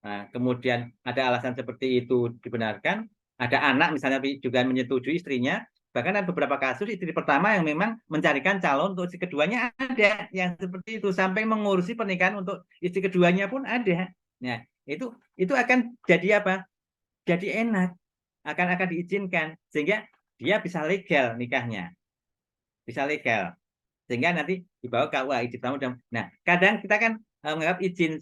nah, kemudian ada alasan seperti itu dibenarkan, ada anak misalnya juga menyetujui istrinya, bahkan ada beberapa kasus istri pertama yang memang mencarikan calon untuk istri keduanya, ada yang seperti itu, sampai mengurusi pernikahan untuk istri keduanya pun ada. Nah, itu akan jadi apa? Jadi enak, akan diizinkan, sehingga dia bisa legal nikahnya, bisa legal, sehingga nanti dibawa ke KUA izin pertama. Nah, kadang kita kan menganggap izin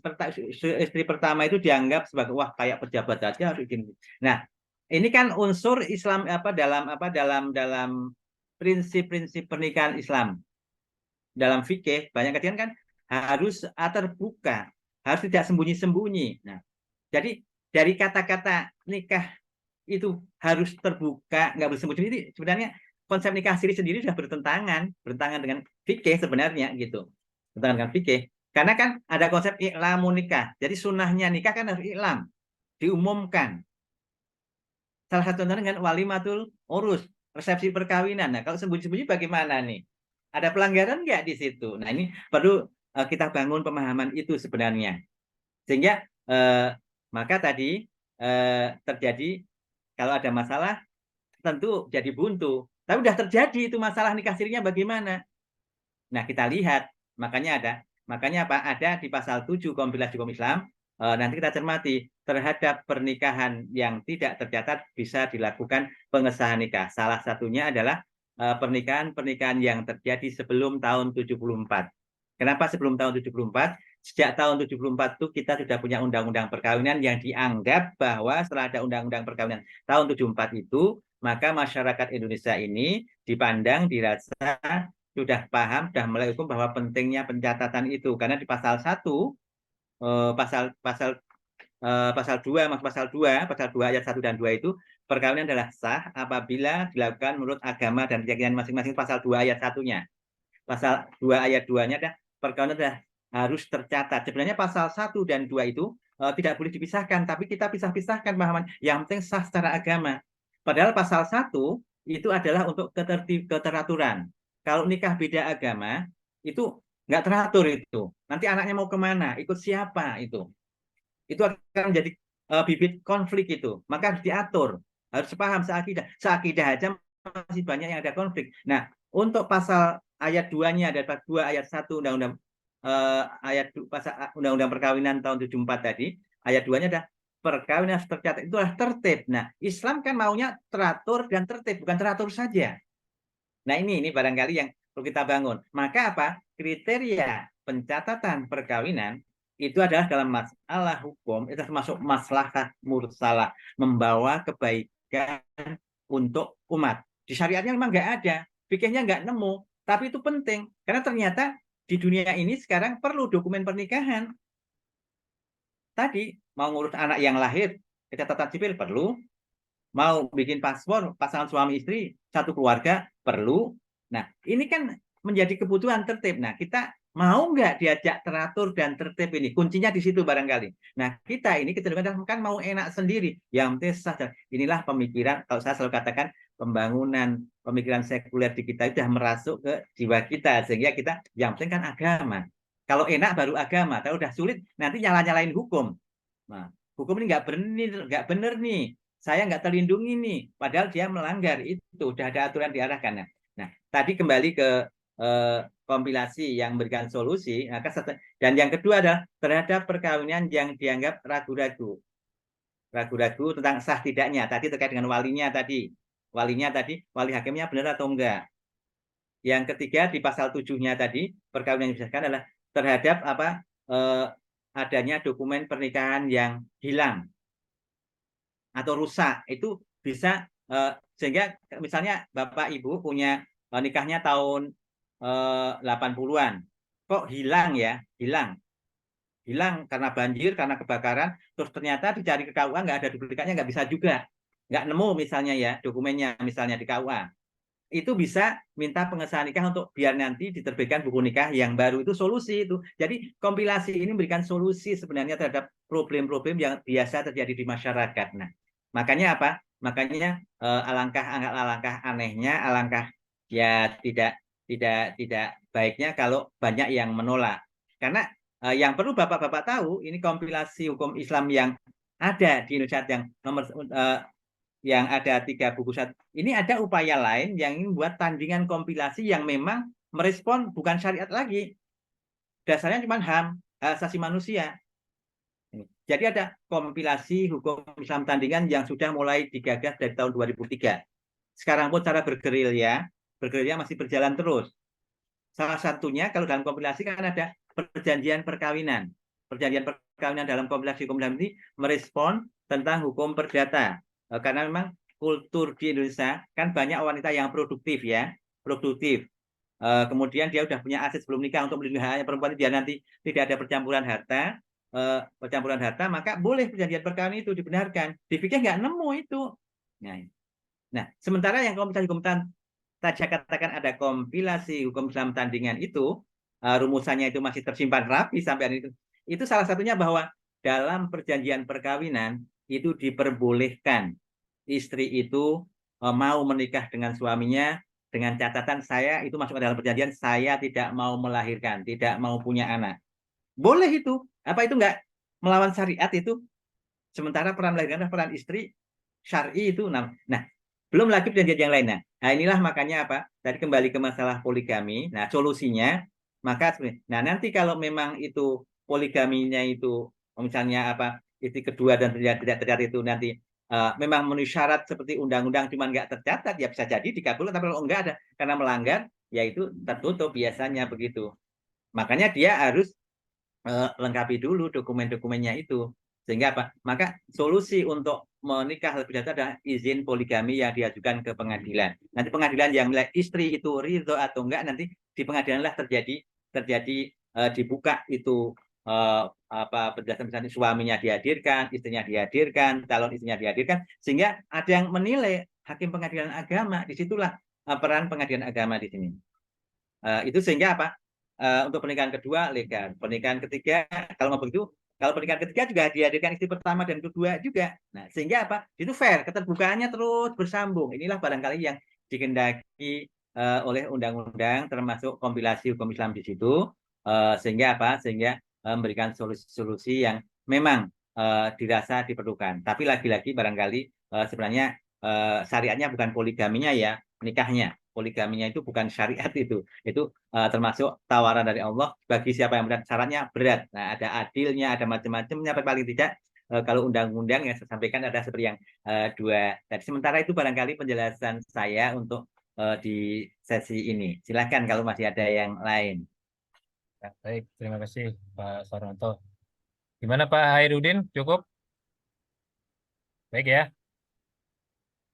istri pertama itu dianggap sebagai wah kayak pejabat saja harus izin. Nah, ini kan unsur Islam dalam prinsip-prinsip pernikahan Islam. Dalam fikih banyak kejadian kan harus terbuka, harus tidak sembunyi-sembunyi. Nah, jadi dari kata-kata nikah itu harus terbuka, nggak boleh sembunyi, ini sebenarnya konsep nikah siri sendiri sudah bertentangan dengan fikih sebenarnya gitu. Bertentangan dengan fikih. Karena kan ada konsep i'lamun nikah. Jadi sunnahnya nikah kan harus i'lam, diumumkan. Salah satu dengan walimatul urus, resepsi perkawinan. Nah, kalau sembunyi-sembunyi bagaimana nih? Ada pelanggaran nggak di situ? Nah, ini perlu kita bangun pemahaman itu sebenarnya. Sehingga maka tadi terjadi kalau ada masalah tentu jadi buntu. Tapi udah terjadi itu masalah nikah sirinya bagaimana? Nah, kita lihat, makanya apa? Ada di pasal 7 Kompilasi Hukum Islam, nanti kita cermati, terhadap pernikahan yang tidak tercatat bisa dilakukan pengesahan nikah. Salah satunya adalah pernikahan-pernikahan yang terjadi sebelum tahun 74. Kenapa sebelum tahun 74? Sejak tahun 74 itu kita sudah punya undang-undang perkawinan yang dianggap bahwa setelah ada undang-undang perkawinan tahun 74 itu, maka masyarakat Indonesia ini dipandang, dirasa sudah paham, sudah mulai hukum bahwa pentingnya pencatatan itu. Karena di pasal 1, pasal 2 ayat 1 dan 2 itu, perkawinan adalah sah apabila dilakukan menurut agama dan keyakinan masing-masing, pasal 2 ayat 1-nya. Pasal 2 ayat 2-nya adalah perkawinan adalah harus tercatat. Sebenarnya pasal 1 dan 2 itu tidak boleh dipisahkan, tapi kita pisah-pisahkan pemahaman. Yang penting sah secara agama. Padahal pasal 1 itu adalah untuk keteraturan. Kalau nikah beda agama, itu nggak teratur itu. Nanti anaknya mau kemana, ikut siapa itu. Itu akan menjadi bibit konflik itu. Maka harus diatur, harus sepaham, seakidah. Seakidah aja masih banyak yang ada konflik. Nah, untuk pasal ayat 2-nya ada 2 ayat 1 undang-undang undang-undang perkawinan tahun 74 tadi, ayat 2-nya ada perkawinan tercatat, itu adalah tertib. Nah, Islam kan maunya teratur dan tertib, bukan teratur saja. Nah, ini barangkali yang perlu kita bangun. Maka apa? Kriteria pencatatan perkawinan itu adalah dalam masalah hukum, itu termasuk maslahat mursalah, membawa kebaikan untuk umat. Di syariatnya memang nggak ada, fikihnya nggak nemu, tapi itu penting karena ternyata di dunia ini sekarang perlu dokumen pernikahan. Tadi mau ngurus anak yang lahir, catatan sipil perlu, mau bikin paspor pasangan suami istri satu keluarga perlu. Nah, ini kan menjadi kebutuhan tertib. Nah, kita mau nggak diajak teratur dan tertib ini? Kuncinya di situ barangkali. Nah, kita ini kecenderungan kan mau enak sendiri. Yang penting sah. Inilah pemikiran, kalau saya selalu katakan, pembangunan pemikiran sekuler di kita sudah merasuk ke jiwa kita. Sehingga kita, yang penting kan agama. Kalau enak baru agama. Kalau udah sulit, nanti nyala-nyalain hukum. Nah, hukum ini nggak bener nih. Saya nggak terlindungi nih, padahal dia melanggar itu sudah ada aturan diarahkan. Nah, tadi kembali ke kompilasi yang memberikan solusi, dan yang kedua adalah terhadap perkawinan yang dianggap ragu-ragu tentang sah tidaknya. Tadi terkait dengan walinya tadi, wali hakimnya benar atau enggak. Yang ketiga di pasal 7-nya tadi, perkawinan yang disahkan adalah terhadap adanya dokumen pernikahan yang hilang atau rusak. Itu bisa sehingga misalnya Bapak Ibu punya nikahnya tahun 80-an. Kok hilang ya? Hilang karena banjir, karena kebakaran, terus ternyata dicari ke KUA nggak ada duplikatnya, nggak bisa juga. Nggak nemu misalnya ya dokumennya misalnya di KUA. Itu bisa minta pengesahan nikah untuk biar nanti diterbitkan buku nikah yang baru. Itu solusi itu. Jadi kompilasi ini memberikan solusi sebenarnya terhadap problem-problem yang biasa terjadi di masyarakat. Nah, makanya apa? Makanya alangkah anehnya, alangkah ya tidak baiknya kalau banyak yang menolak. Karena yang perlu Bapak-bapak tahu, ini kompilasi hukum Islam yang ada di Indonesia yang nomor yang ada 3 buku satu. Ini ada upaya lain yang ingin buat tandingan kompilasi yang memang merespon bukan syariat lagi. Dasarnya cuma HAM, hak asasi manusia. Jadi ada kompilasi hukum Islam tandingan yang sudah mulai digagas dari tahun 2003. Sekarang pun cara bergerilya masih berjalan terus. Salah satunya kalau dalam kompilasi kan ada perjanjian perkawinan. Perjanjian perkawinan dalam kompilasi hukum Islam ini merespon tentang hukum perdata. Karena memang kultur di Indonesia kan banyak wanita yang produktif ya, produktif. Kemudian dia sudah punya aset sebelum nikah untuk melindungi haknya perempuan, dia nanti tidak ada percampuran harta, maka boleh perjanjian perkawinan itu dibenarkan. Difikir nggak nemu itu. Nah, sementara yang kompilasi hukum saya katakan ada kompilasi hukum Islam tandingan itu, rumusannya itu masih tersimpan rapi sampai hari itu. Itu salah satunya bahwa dalam perjanjian perkawinan itu diperbolehkan istri itu mau menikah dengan suaminya dengan catatan saya itu masuk ke dalam perjanjian, saya tidak mau melahirkan, tidak mau punya anak. Boleh itu. Apa itu enggak melawan syariat itu? Sementara peran melahirkan adalah peran istri syar'i itu. Nah, belum lagi perjanjian yang lain. Nah, inilah makanya apa? Tadi kembali ke masalah poligami. Nah, solusinya maka nanti kalau memang itu poligaminya itu misalnya apa? Istri kedua dan tidak tercatat itu nanti memang memenuhi syarat seperti undang-undang cuman nggak tercatat, ya bisa jadi dikabulkan, tapi kalau enggak ada karena melanggar, ya itu tertutup biasanya begitu. Makanya dia harus lengkapi dulu dokumen-dokumennya itu. Sehingga apa? Maka solusi untuk menikah lebih dahulu adalah izin poligami yang diajukan ke pengadilan. Nanti pengadilan yang menilai istri itu ridho atau enggak, nanti di pengadilan lah terjadi dibuka itu penjelasan suaminya dihadirkan, istrinya dihadirkan, calon istrinya dihadirkan, sehingga ada yang menilai hakim pengadilan agama. Disitulah peran pengadilan agama di sini. Itu sehingga apa? Untuk pernikahan kedua legal, pernikahan ketiga kalau mau begitu, kalau pernikahan ketiga juga dihadirkan istri pertama dan kedua juga. Nah, sehingga apa? Itu fair, keterbukaannya terus bersambung. Inilah barangkali yang dikehendaki oleh undang-undang termasuk kompilasi hukum Islam di situ, sehingga apa? Sehingga memberikan solusi-solusi yang memang dirasa diperlukan. Tapi lagi-lagi barangkali sebenarnya syariatnya bukan poligaminya ya, nikahnya. Poligaminya itu bukan syariat itu termasuk tawaran dari Allah bagi siapa yang berat, syaratnya berat. Nah, ada adilnya, ada macam-macamnya, tapi paling tidak kalau undang-undang yang saya sampaikan ada seperti yang dua. Jadi sementara itu barangkali penjelasan saya untuk di sesi ini. Silakan kalau masih ada yang lain. Baik, terima kasih Pak Sarwanto. Gimana Pak Hairudin? Cukup? Baik ya.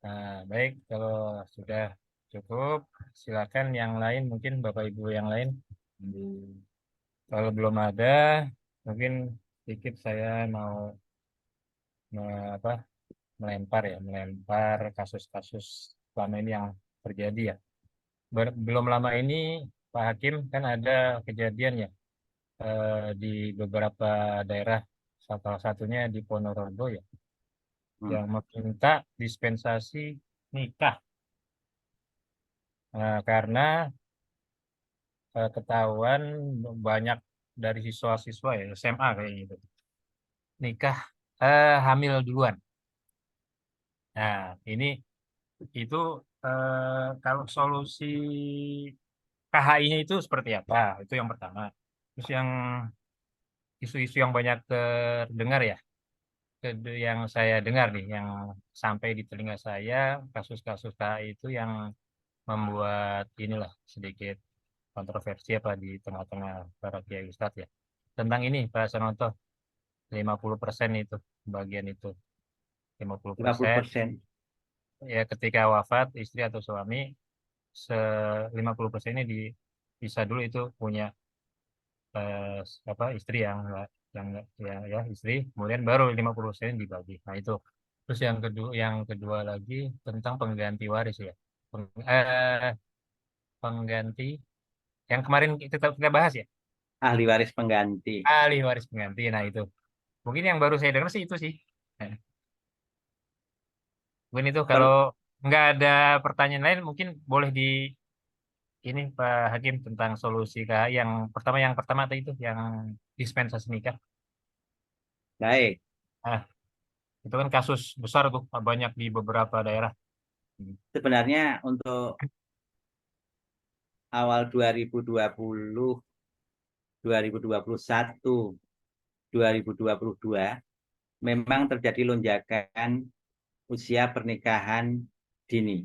Nah, baik kalau sudah cukup, silakan yang lain mungkin Bapak Ibu yang lain. Kalau belum ada, mungkin sedikit saya mau apa, melempar kasus-kasus selama ini yang terjadi ya. Belum lama ini Pak Hakim kan ada kejadian ya di beberapa daerah, salah satunya di Ponorogo ya, yang meminta dispensasi nikah. Karena ketahuan banyak dari siswa-siswa ya SMA kayak gitu nikah hamil duluan. Nah, ini itu kalau solusi KHI-nya itu seperti apa? Itu yang pertama. Terus yang isu-isu yang banyak terdengar ya, yang saya dengar nih, yang sampai di telinga saya, kasus-kasus KHI itu yang membuat inilah sedikit kontroversi apa di tengah-tengah para kiai ustadz ya. Tentang ini Pak Sanoto, 50% itu, bagian itu. 50% 50%. ya ketika wafat istri atau suami, 50% ini bisa dulu itu punya apa istri yang istri, kemudian baru 50% dibagi. Nah itu. Terus yang kedua lagi tentang pengganti waris ya. Pengganti yang kemarin kita bahas ya, Ahli waris pengganti. ahli waris pengganti. Nah itu. Mungkin yang baru saya dengar sih itu sih. Nah, mungkin itu kalau Per- nggak ada pertanyaan lain mungkin boleh di ini Pak Hakim tentang solusi kah yang pertama tadi itu yang dispensasi nikah. Baik, Nah, itu kan kasus besar tuh banyak di beberapa daerah. sebenarnya untuk awal 2020, 2021, 2022 memang terjadi lonjakan usia pernikahan dini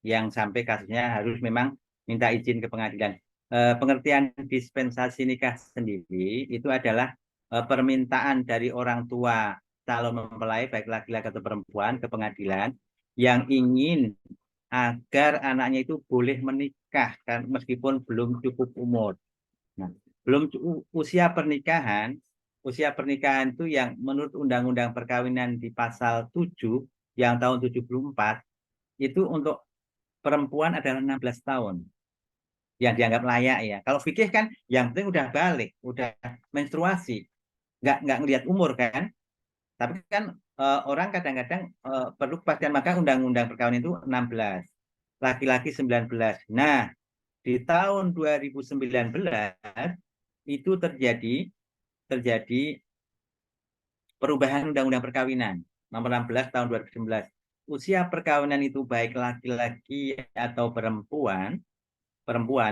yang sampai kasusnya harus memang minta izin ke pengadilan. Pengertian dispensasi nikah sendiri itu adalah permintaan dari orang tua calon mempelai baik laki-laki atau perempuan ke pengadilan yang ingin agar anaknya itu boleh menikah kan meskipun belum cukup umur. Nah, belum usia pernikahan itu yang menurut Undang-Undang Perkawinan di pasal 7 yang tahun 74 itu untuk perempuan adalah 16 tahun yang dianggap layak ya. Kalau fikih kan yang penting udah balik, udah menstruasi, nggak ngelihat umur kan. Tapi kan orang kadang-kadang perlu kepastian, maka undang-undang perkawinan itu 16, laki-laki 19. Nah, di tahun 2019 itu terjadi perubahan undang-undang perkawinan nomor 16 tahun 2019. Usia perkawinan itu baik laki-laki atau perempuan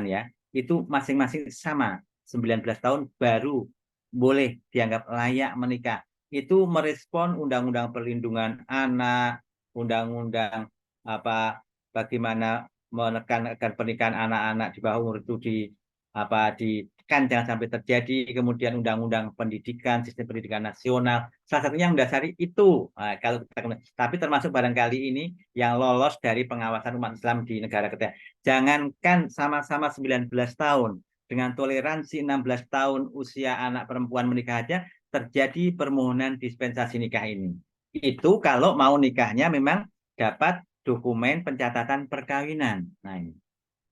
ya, itu masing-masing sama 19 tahun baru boleh dianggap layak menikah. Itu merespon Undang-Undang Perlindungan Anak, Undang-Undang apa bagaimana menekan pernikahan anak-anak di bawah umur itu ditekan jangan sampai terjadi, kemudian Undang-Undang Pendidikan, Sistem Pendidikan Nasional, salah satunya yang mendasari itu. Nah, kalau kita, tapi termasuk barangkali ini yang lolos dari pengawasan umat Islam di negara kita. Jangankan sama-sama 19 tahun, dengan toleransi 16 tahun usia anak perempuan menikah aja terjadi permohonan dispensasi nikah ini. Itu kalau mau nikahnya memang dapat dokumen pencatatan perkawinan.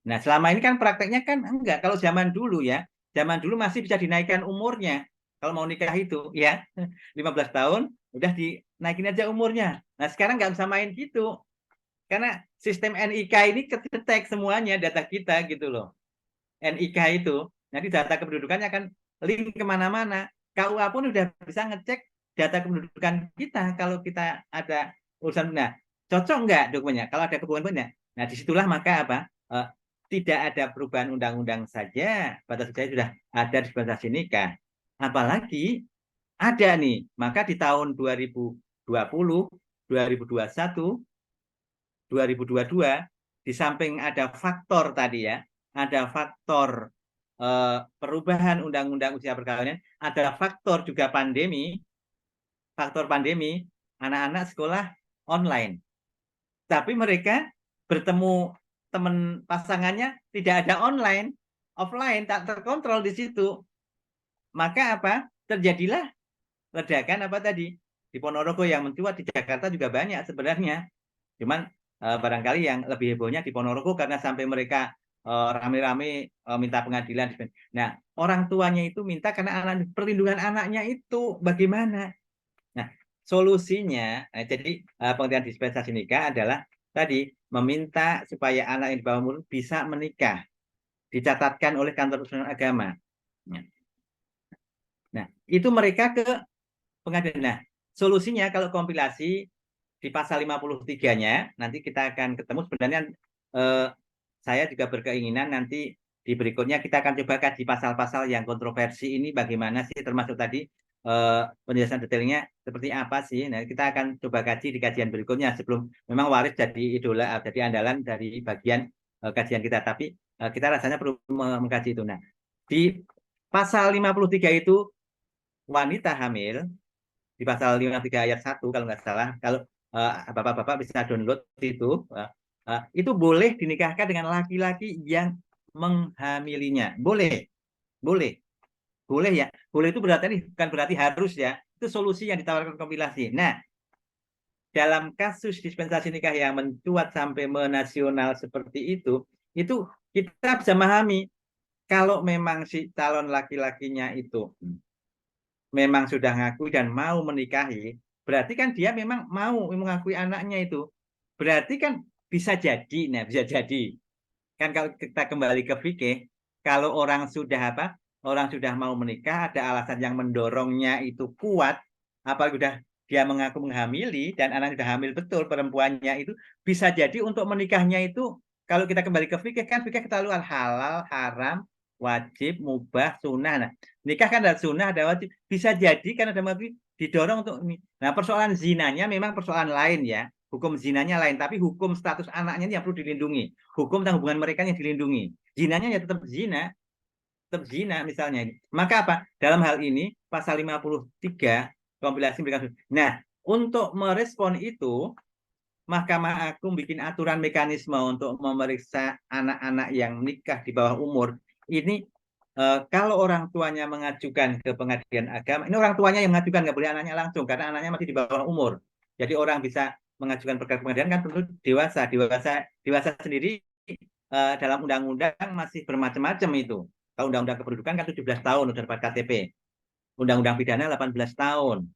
Nah, selama ini kan prakteknya kan enggak. Kalau zaman dulu ya, zaman dulu masih bisa dinaikkan umurnya. Kalau mau nikah itu ya, 15 tahun udah dinaikin aja umurnya. Nah, sekarang nggak bisa main gitu. Karena sistem NIK ini kedetek semuanya data kita gitu loh. NIK itu, nanti data kependudukannya akan link kemana-mana. KUA pun udah bisa ngecek data kependudukan kita kalau kita ada urusan. Nah, cocok nggak dokumennya? Kalau ada hubungannya, nah disitulah maka apa? Tidak ada perubahan undang-undang saja, batas usia sudah ada dispensasi nikah. Apalagi ada nih, maka di tahun 2020, 2021, 2022 di samping ada faktor tadi ya, ada faktor perubahan undang-undang usia perkawinan, ada faktor juga faktor pandemi, anak-anak sekolah online. Tapi mereka bertemu teman pasangannya tidak ada online, offline, tak terkontrol di situ. Maka apa? Terjadilah ledakan apa tadi? Di Ponorogo yang mencuat, di Jakarta juga banyak sebenarnya. Cuman barangkali yang lebih hebohnya di Ponorogo karena sampai mereka rame-rame minta pengadilan. Nah, orang tuanya itu minta karena perlindungan anaknya itu bagaimana? Nah, solusinya, jadi pengertian dispensasi nikah adalah tadi meminta supaya anak yang di bawah umur bisa menikah, dicatatkan oleh kantor urusan agama. Nah, itu mereka ke pengadilan. Nah, solusinya kalau kompilasi di pasal 53-nya, nanti kita akan ketemu sebenarnya saya juga berkeinginan nanti di berikutnya kita akan coba kaji pasal-pasal yang kontroversi ini bagaimana sih, termasuk tadi penjelasan detailnya seperti apa sih. Nah, kita akan coba kaji di kajian berikutnya sebelum memang waris jadi idola, jadi andalan dari bagian kajian kita. Tapi kita rasanya perlu mengkaji itu. Nah, di pasal 53 itu wanita hamil, di pasal 53 ayat 1 kalau nggak salah, kalau bapak-bapak bisa download itu boleh dinikahkan dengan laki-laki yang menghamilinya. Boleh ya. Boleh itu bukan berarti harus ya. Itu solusi yang ditawarkan kompilasi. Nah, dalam kasus dispensasi nikah yang mencuat sampai menasional seperti itu kita bisa memahami kalau memang si calon laki-lakinya itu memang sudah ngakui dan mau menikahi, berarti kan dia memang mau mengakui anaknya itu. Berarti kan bisa jadi, bisa jadi. Kan kalau kita kembali ke fikih, kalau orang sudah orang sudah mau menikah, ada alasan yang mendorongnya itu kuat, apalagi sudah dia mengaku menghamili dan anak sudah hamil betul perempuannya itu, bisa jadi untuk menikahnya itu, kalau kita kembali ke fikih kan fikih ketahuan halal, haram, wajib, mubah, sunnah. Nah, nikah kan ada sunnah, ada wajib. Bisa jadi kan ada wajib didorong untuk ini. Nah, persoalan zinanya memang persoalan lain ya. Hukum zinanya lain, tapi hukum status anaknya ini yang perlu dilindungi. Hukum tentang hubungan mereka yang dilindungi. Zinanya ya tetap zina misalnya. Maka apa? Dalam hal ini pasal 53 kompilasi berikan. Nah, untuk merespon itu Mahkamah Agung bikin aturan mekanisme untuk memeriksa anak-anak yang menikah di bawah umur. Ini kalau orang tuanya mengajukan ke pengadilan agama, ini orang tuanya yang mengajukan, nggak boleh anaknya langsung karena anaknya masih di bawah umur. Jadi orang bisa mengajukan perkara pengadilan kan tentu dewasa sendiri dalam undang-undang masih bermacam-macam itu. Kalau undang-undang kependudukan kan 17 tahun udah dapat KTP. Undang-undang pidana 18 tahun.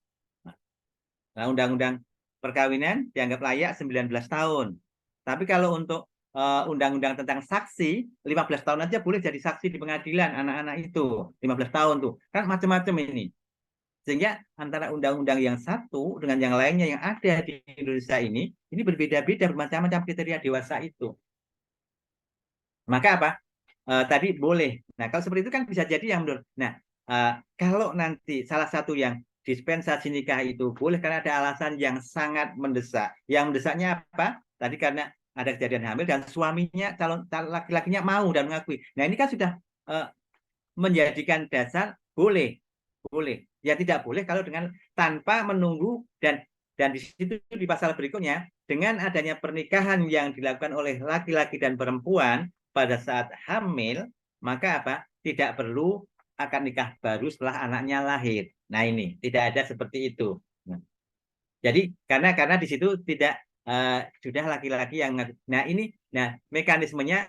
Nah, undang-undang perkawinan dianggap layak 19 tahun. Tapi kalau untuk undang-undang tentang saksi, 15 tahun aja boleh jadi saksi di pengadilan anak-anak itu. 15 tahun tuh. Kan macam-macam ini. Sehingga antara undang-undang yang satu dengan yang lainnya yang ada di Indonesia ini berbeda-beda, bermacam-macam kriteria dewasa itu. Maka apa? Tadi boleh. Nah, kalau seperti itu kan bisa jadi yang menurut. Nah, kalau nanti salah satu yang dispensasi nikah itu boleh karena ada alasan yang sangat mendesak. Yang mendesaknya apa? Tadi karena ada kejadian hamil dan suaminya calon laki-lakinya mau dan mengakui. Nah, ini kan sudah menjadikan dasar boleh. Ya tidak boleh kalau dengan tanpa menunggu dan di situ di pasal berikutnya dengan adanya pernikahan yang dilakukan oleh laki-laki dan perempuan pada saat hamil, maka apa? Tidak perlu akad nikah baru setelah anaknya lahir. Nah, ini tidak ada seperti itu. Nah, jadi karena di situ tidak sudah laki-laki yang mekanismenya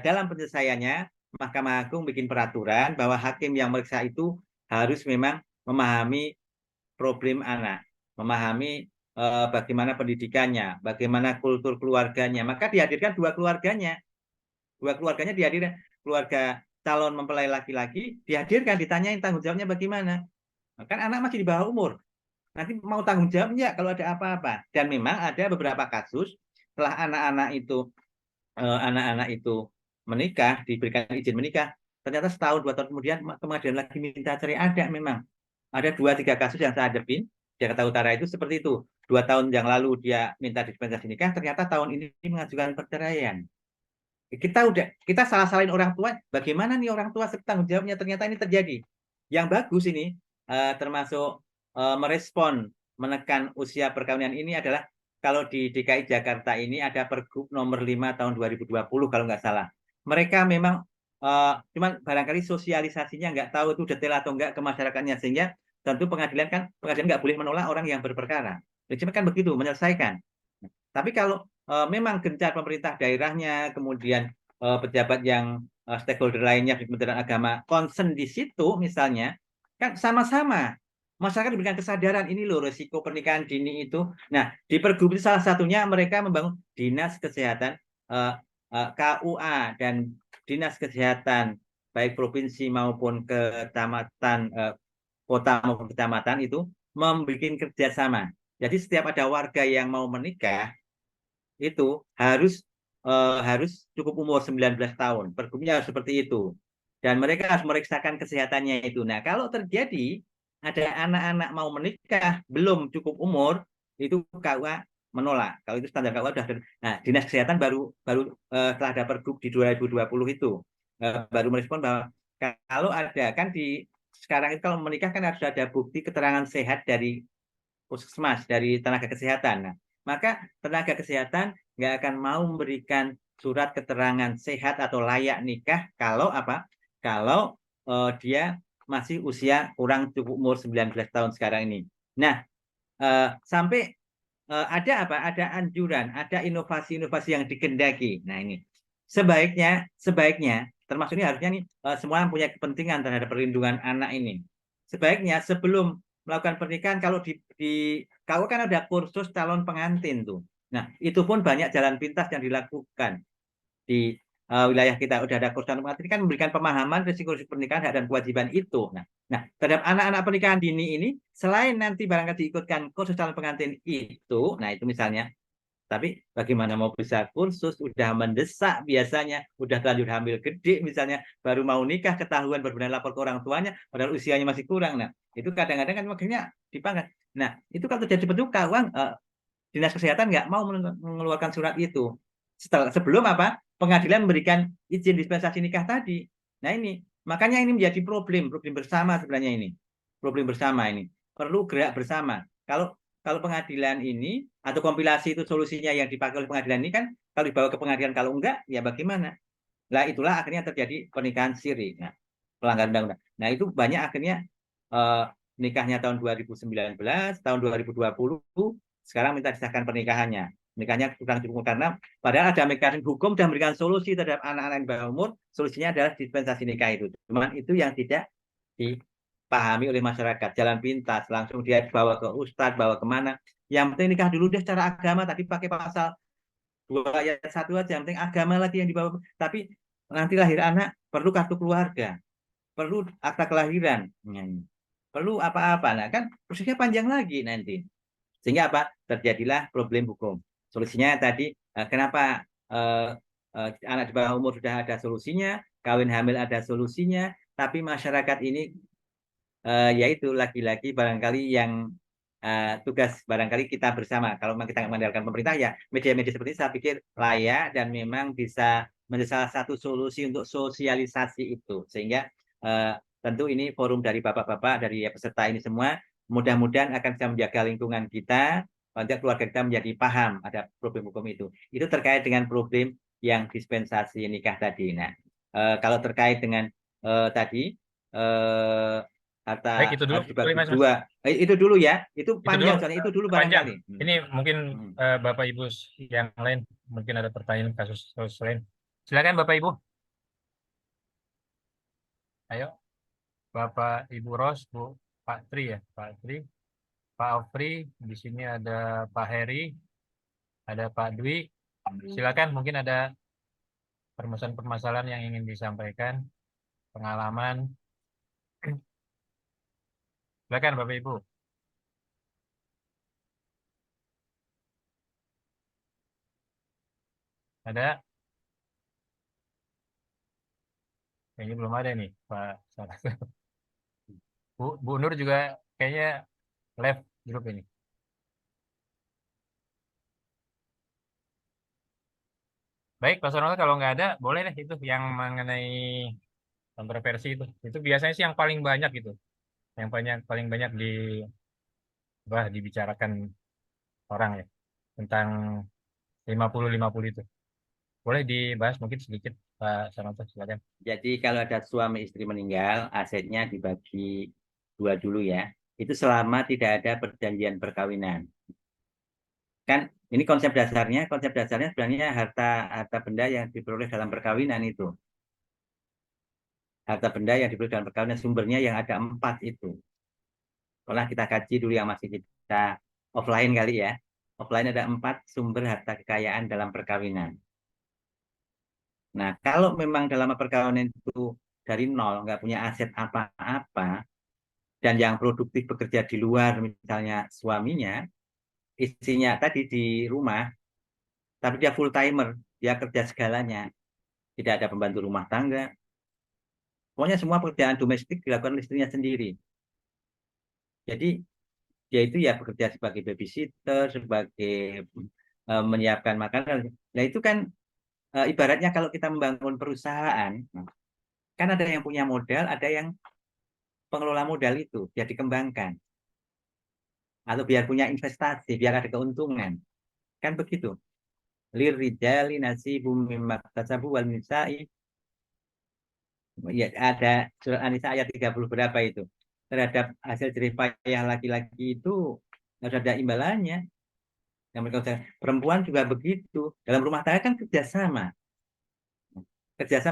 dalam penyelesaiannya Mahkamah Agung bikin peraturan bahwa hakim yang meriksa itu harus memang memahami problem anak, memahami bagaimana pendidikannya, bagaimana kultur keluarganya. Maka dihadirkan dua keluarganya dihadirkan, keluarga calon mempelai laki-laki dihadirkan, ditanyain tanggung jawabnya bagaimana. Kan anak masih di bawah umur, nanti mau tanggung jawab nggak kalau ada apa-apa. Dan memang ada beberapa kasus setelah anak-anak itu menikah, diberikan izin menikah, ternyata setahun 2 tahun kemudian kemudian lagi minta cerai. Ada 2-3 kasus yang saya hadapin Jakarta Utara itu seperti itu. 2 tahun yang lalu dia minta dispensasi nikah, ternyata tahun ini mengajukan perceraian. kita salah-salahin orang tua, bagaimana nih orang tua tanggung jawabnya, ternyata ini terjadi. Yang bagus ini termasuk merespon menekan usia perkawinan ini adalah kalau di DKI Jakarta ini ada Pergub nomor 5 tahun 2020 kalau nggak salah. Mereka memang cuman barangkali sosialisasinya nggak tahu itu detail atau nggak ke masyarakatnya, sehingga tentu pengadilan nggak boleh menolak orang yang berperkara. Cuma kan begitu menyelesaikan. Tapi kalau memang gencar pemerintah daerahnya, kemudian pejabat yang stakeholder lainnya di Kementerian Agama concern di situ misalnya, kan sama-sama masyarakat diberikan kesadaran ini loh resiko pernikahan dini itu. Nah, di Pergub itu salah satunya mereka membangun dinas kesehatan KUA dan dinas kesehatan baik provinsi maupun kecamatan kota maupun kecamatan itu membuat kerjasama. Jadi setiap ada warga yang mau menikah itu harus cukup umur 19 tahun. Pergubnya harus seperti itu. Dan mereka harus memeriksakan kesehatannya itu. Nah, kalau terjadi ada anak-anak mau menikah belum cukup umur, itu KUA menolak. Kalau itu standar KUA sudah ada. Nah, Dinas Kesehatan baru setelah ada Pergub di 2020 itu baru merespon bahwa kalau ada kan di sekarang itu kalau menikah kan harus ada bukti keterangan sehat dari puskesmas, dari tenaga kesehatan. Nah, maka tenaga kesehatan nggak akan mau memberikan surat keterangan sehat atau layak nikah kalau apa? Kalau dia masih usia kurang cukup umur 19 tahun sekarang ini. Nah, sampai ada apa? Ada anjuran, ada inovasi-inovasi yang dikendaki. Nah, ini sebaiknya termasuk ini harusnya nih semua punya kepentingan terhadap perlindungan anak ini. Sebaiknya sebelum melakukan pernikahan kalau kalau kan ada kursus calon pengantin tuh. Nah, itu pun banyak jalan pintas yang dilakukan di wilayah kita. Udah ada kursus calon pengantin kan memberikan pemahaman risiko-risiko pernikahan, hak dan kewajiban itu. Nah, terhadap anak-anak pernikahan dini ini selain nanti barangkali diikutkan kursus calon pengantin itu, nah itu misalnya, tapi bagaimana mau bisa kursus, udah mendesak biasanya, udah terlanjur hamil gede misalnya, baru mau nikah, ketahuan benar-benar lapor ke orang tuanya, padahal usianya masih kurang. Nah, itu kadang-kadang kan makanya dipangkat. Nah, itu kalau terjadi seperti itu, Dinas Kesehatan nggak mau mengeluarkan surat itu. Sebelum apa? Pengadilan memberikan izin dispensasi nikah tadi. Nah ini, makanya ini menjadi problem bersama sebenarnya ini. Problem bersama ini. Perlu gerak bersama. Kalau pengadilan ini atau kompilasi itu solusinya yang dipakai oleh pengadilan ini kan kalau dibawa ke pengadilan, kalau enggak ya bagaimana? Nah itulah akhirnya terjadi pernikahan siri. Nah, pelanggaran undang-undang. Nah itu banyak akhirnya nikahnya tahun 2019, tahun 2020, sekarang minta disahkan pernikahannya. Nikahnya kurang cukup karena padahal ada mekanisme hukum dan memberikan solusi terhadap anak-anak di bawah umur, solusinya adalah dispensasi nikah itu. Cuman itu yang tidak dipahami oleh masyarakat, jalan pintas, langsung dia bawa ke ustadz, bawa kemana. Yang penting nikah dulu deh secara agama, tapi pakai pasal 2 ayat 1 aja, yang penting agama lagi yang dibawa. Tapi nanti lahir anak, perlu kartu keluarga, perlu akta kelahiran, perlu apa-apa. Nah kan prosesnya panjang lagi nanti. Sehingga apa? Terjadilah problem hukum. Solusinya tadi, kenapa anak di bawah umur sudah ada solusinya, kawin hamil ada solusinya, tapi masyarakat ini yaitu lagi-lagi barangkali yang tugas barangkali kita bersama. Kalau memang kita mengandalkan pemerintah, ya media-media seperti ini saya pikir layak dan memang bisa menjadi salah satu solusi untuk sosialisasi itu. Sehingga tentu ini forum dari bapak-bapak, dari peserta ini semua, mudah-mudahan akan bisa menjaga lingkungan kita, keluarga kita menjadi paham ada problem hukum itu. Itu terkait dengan problem yang dispensasi nikah tadi. Nah, kalau terkait dengan tadi kata Baik, itu dulu. harus dibagi Mas. dua. Itu dulu ya. Itu Itu dulu, panjang soalnya itu dulu panjang. barangkali. Ini mungkin Bapak Ibu yang lain mungkin ada pertanyaan kasus lain. Silakan Bapak Ibu. Ayo, Bapak Ibu Ros, Pak Tri ya, Pak Tri, Pak Aufri. Di sini ada Pak Heri, ada Pak Dwi. Silakan, mungkin ada permasalahan-permasalahan yang ingin disampaikan, pengalaman. Silakan Bapak Ibu. Ada? Kayaknya belum ada nih, Pak. Bu Nur juga kayaknya left grup ini. Baik. Baik, Pak Sonal, kalau nggak ada, boleh deh itu yang mengenai kontroversi itu. Itu biasanya sih yang paling banyak gitu. Yang paling banyak dibicarakan orang ya. Tentang 50-50 itu. Boleh dibahas mungkin sedikit, Pak Sanoto, silakan. Jadi kalau ada suami istri meninggal, asetnya dibagi dua dulu ya. Itu selama tidak ada perjanjian perkawinan. Kan ini konsep dasarnya sebenarnya harta harta benda yang diperoleh dalam perkawinan itu. Harta benda yang diperoleh dalam perkawinan sumbernya yang ada 4 itu. Pernah kita kaji dulu yang masih kita offline kali ya. Offline ada 4 sumber harta kekayaan dalam perkawinan. Nah, kalau memang dalam perkawinan itu dari nol, nggak punya aset apa-apa, dan yang produktif bekerja di luar, misalnya suaminya, istrinya tadi di rumah, tapi dia full timer, dia kerja segalanya, tidak ada pembantu rumah tangga, pokoknya semua pekerjaan domestik dilakukan oleh istrinya sendiri. Jadi dia itu ya bekerja sebagai babysitter, sebagai menyiapkan makanan. Nah itu kan ibaratnya kalau kita membangun perusahaan, kan ada yang punya modal, ada yang pengelola modal itu biar dikembangkan atau biar punya investasi, biar ada keuntungan, kan begitu. Lirijali nasibum mimma kasabu wal nisa'i, ya ada surat An-Nisa ayat 30 berapa itu, terhadap hasil jerih payah laki-laki itu harus ada imbalannya. Yang mereka usaha. Perempuan juga begitu, dalam rumah tangga kan kerjasama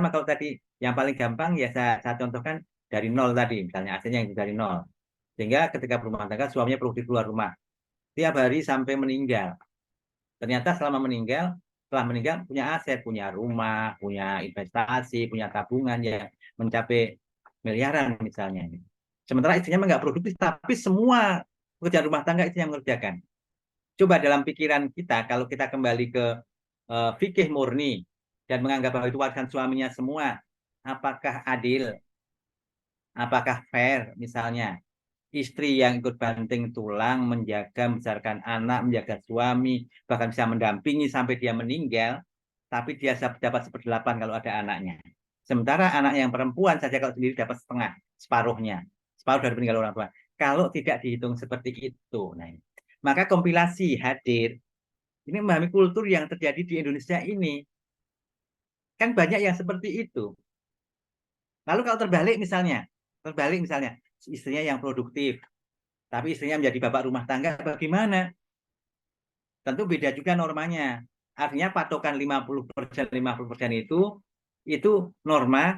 kalau tadi yang paling gampang ya saya contohkan dari nol tadi, misalnya hasilnya yang dari nol, sehingga ketika berumah tangga suaminya produktif keluar rumah tiap hari sampai meninggal. Ternyata setelah meninggal punya aset, punya rumah, punya investasi, punya tabungan yang mencapai miliaran misalnya. Sementara istrinya nggak produktif, tapi semua pekerjaan rumah tangga itu yang mengerjakan. Coba dalam pikiran kita, kalau kita kembali ke fikih murni dan menganggap bahwa itu warisan suaminya semua, apakah adil? Apakah fair misalnya? Istri yang ikut banting tulang, menjaga, membesarkan anak, menjaga suami, bahkan bisa mendampingi sampai dia meninggal, tapi dia dapat 1/8 kalau ada anaknya. Sementara anak yang perempuan saja kalau sendiri dapat setengah, separuh dari peninggalan orang tua. Kalau tidak dihitung seperti itu, nah, maka kompilasi hadir ini memahami kultur yang terjadi di Indonesia ini. Kan banyak yang seperti itu. Lalu kalau terbalik misalnya, istrinya yang produktif, tapi istrinya menjadi bapak rumah tangga, bagaimana? Tentu beda juga normanya. Artinya patokan 50% itu norma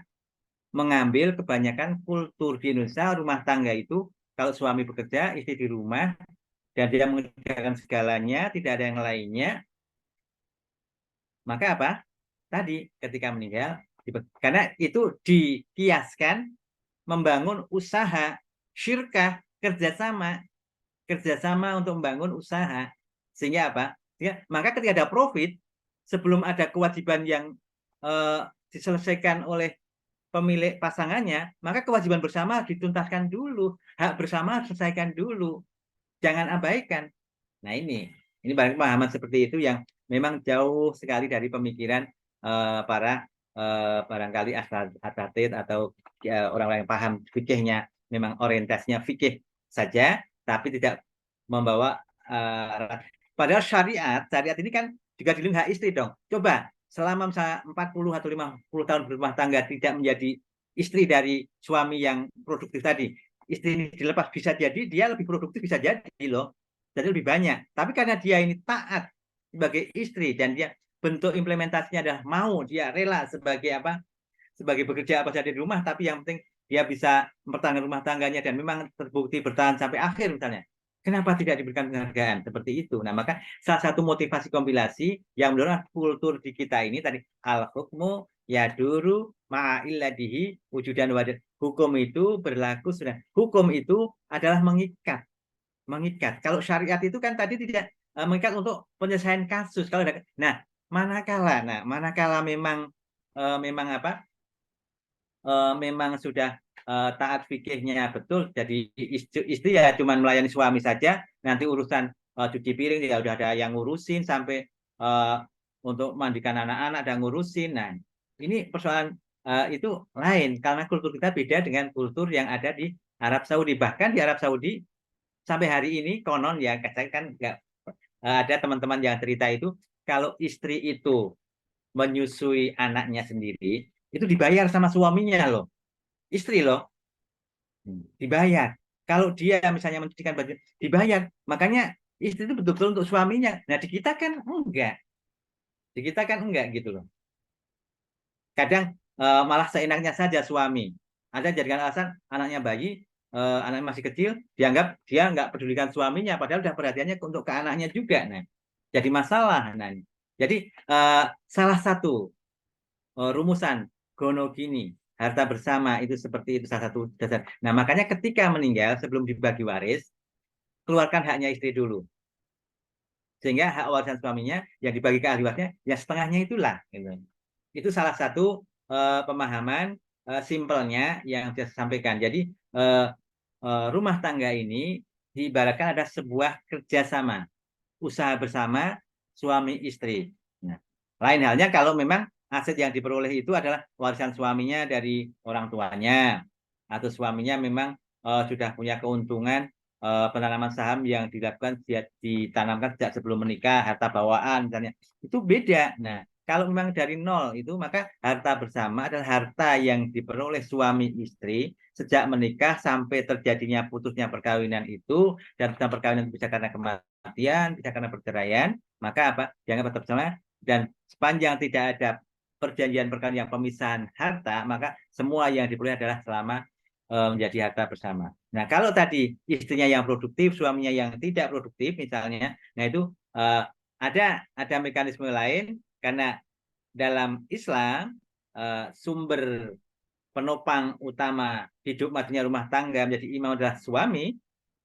mengambil kebanyakan kultur di Indonesia rumah tangga itu kalau suami bekerja, istri di rumah, dan dia mengerjakan segalanya, tidak ada yang lainnya, maka apa? Tadi ketika meninggal, karena itu dikiaskan membangun usaha, syirkah, kerjasama untuk membangun usaha, sehingga apa? Ya, maka ketika ada profit, sebelum ada kewajiban yang diselesaikan oleh pemilik pasangannya, maka kewajiban bersama dituntaskan dulu, hak bersama selesaikan dulu, jangan abaikan. Nah ini pemahaman seperti itu yang memang jauh sekali dari pemikiran para barangkali asatid atau orang-orang yang paham fikihnya, memang orientasinya fikih saja, tapi tidak membawa padahal syariat ini kan juga dilindungi hak istri dong. Coba selama misalnya 40 atau 50 tahun berumah tangga tidak menjadi istri dari suami yang produktif tadi, istri ini dilepas, bisa jadi dia lebih produktif, bisa jadi loh, jadi lebih banyak. Tapi karena dia ini taat sebagai istri dan dia bentuk implementasinya adalah mau, dia rela sebagai apa, sebagai bekerja apa saja di rumah, tapi yang penting dia bisa mempertahankan rumah tangganya dan memang terbukti bertahan sampai akhir misalnya. Kenapa tidak diberikan penghargaan seperti itu? Nah, maka salah satu motivasi kompilasi yang mendorong kultur di kita ini tadi, al-hukmu yaduru ma'illadihi wujudan wadah. Hukum itu berlaku sudah. Hukum itu adalah mengikat. Kalau syariat itu kan tadi tidak mengikat untuk penyelesaian kasus. Kalau ada, manakala memang memang sudah taat fikihnya betul, jadi istri ya cuma melayani suami saja, nanti urusan cuci piring ya udah ada yang ngurusin, sampai untuk mandikan anak-anak dan ngurusin. Nah, ini persoalan itu lain karena kultur kita beda dengan kultur yang ada di Arab Saudi. Bahkan di Arab Saudi sampai hari ini konon ya, kan nggak ada teman-teman yang cerita itu kalau istri itu menyusui anaknya sendiri itu dibayar sama suaminya loh, istri loh. Dibayar. Kalau dia misalnya mencucikan baju, dibayar. Makanya istri itu betul-betul untuk suaminya. Nah, di kita kan enggak. Di kita kan enggak gitu loh. Kadang malah seenaknya saja suami. Ada jadikan alasan anaknya bayi, anaknya masih kecil, dianggap dia enggak pedulikan suaminya, padahal udah perhatiannya untuk ke anaknya juga. Nah, jadi masalah. Nah, jadi salah satu rumusan gonogini harta bersama itu seperti itu salah satu dasar. Nah, makanya ketika meninggal sebelum dibagi waris, keluarkan haknya istri dulu. Sehingga hak warisan suaminya yang dibagi ke ahli warisnya ya setengahnya itulah gitu. Itu salah satu pemahaman simpelnya yang saya sampaikan. Jadi rumah tangga ini diibaratkan ada sebuah kerjasama, usaha bersama suami istri. Nah, lain halnya kalau memang aset yang diperoleh itu adalah warisan suaminya dari orang tuanya, atau suaminya memang sudah punya keuntungan penanaman saham yang dilakukan ditanamkan sejak sebelum menikah, harta bawaan misalnya, itu beda. Nah, kalau memang dari nol itu maka harta bersama adalah harta yang diperoleh suami istri sejak menikah sampai terjadinya putusnya perkawinan itu, dan perkawinan bisa karena kematian, bisa karena perceraian, maka apa? Dianggap harta bersama, dan sepanjang tidak ada perjanjian perkawinan yang pemisahan harta, maka semua yang diperoleh adalah selama menjadi harta bersama. Nah, kalau tadi istrinya yang produktif, suaminya yang tidak produktif misalnya, nah itu ada mekanisme lain karena dalam Islam sumber penopang utama hidup maksudnya rumah tangga menjadi imam adalah suami.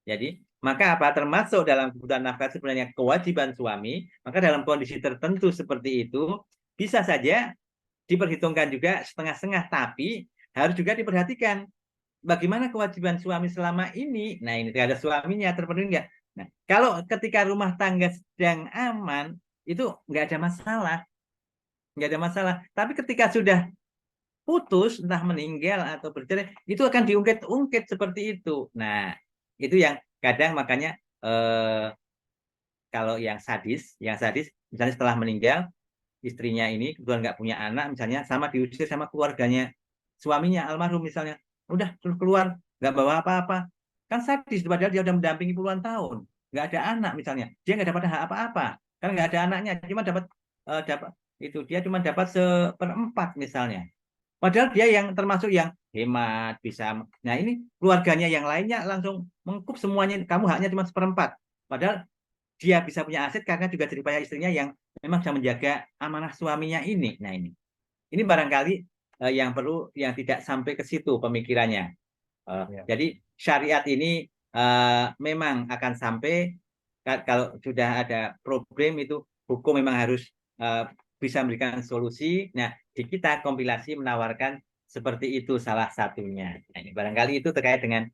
Jadi maka apa termasuk dalam kebutuhan nafkah sebenarnya kewajiban suami, maka dalam kondisi tertentu seperti itu bisa saja diperhitungkan juga setengah-setengah, tapi harus juga diperhatikan bagaimana kewajiban suami selama ini. Nah, ini terhadap suaminya terpenuhi nggak? Nah, kalau ketika rumah tangga sedang aman, itu nggak ada masalah. Nggak ada masalah. Tapi ketika sudah putus, entah meninggal atau bercerai, itu akan diungkit-ungkit seperti itu. Nah, itu yang kadang makanya kalau yang sadis misalnya setelah meninggal, istrinya ini kebetulan nggak punya anak, misalnya sama diusir sama keluarganya, suaminya almarhum misalnya, udah terus keluar, nggak bawa apa-apa, kan sadis, padahal dia udah mendampingi puluhan tahun, nggak ada anak misalnya, dia nggak dapat hak apa-apa, kan nggak ada anaknya, cuma dapat dapat itu dia cuma dapat seperempat misalnya. Padahal dia yang termasuk yang hemat, bisa. Nah, ini keluarganya yang lainnya langsung mengkup semuanya, kamu haknya cuma seperempat. Padahal dia bisa punya aset karena juga jerih payah istrinya yang memang bisa menjaga amanah suaminya ini. Nah, ini barangkali yang perlu, yang tidak sampai ke situ pemikirannya. Jadi syariat ini memang akan sampai kalau sudah ada problem itu hukum memang harus bisa memberikan solusi. Nah, di kita kompilasi menawarkan seperti itu salah satunya. Nah, ini barangkali itu terkait dengan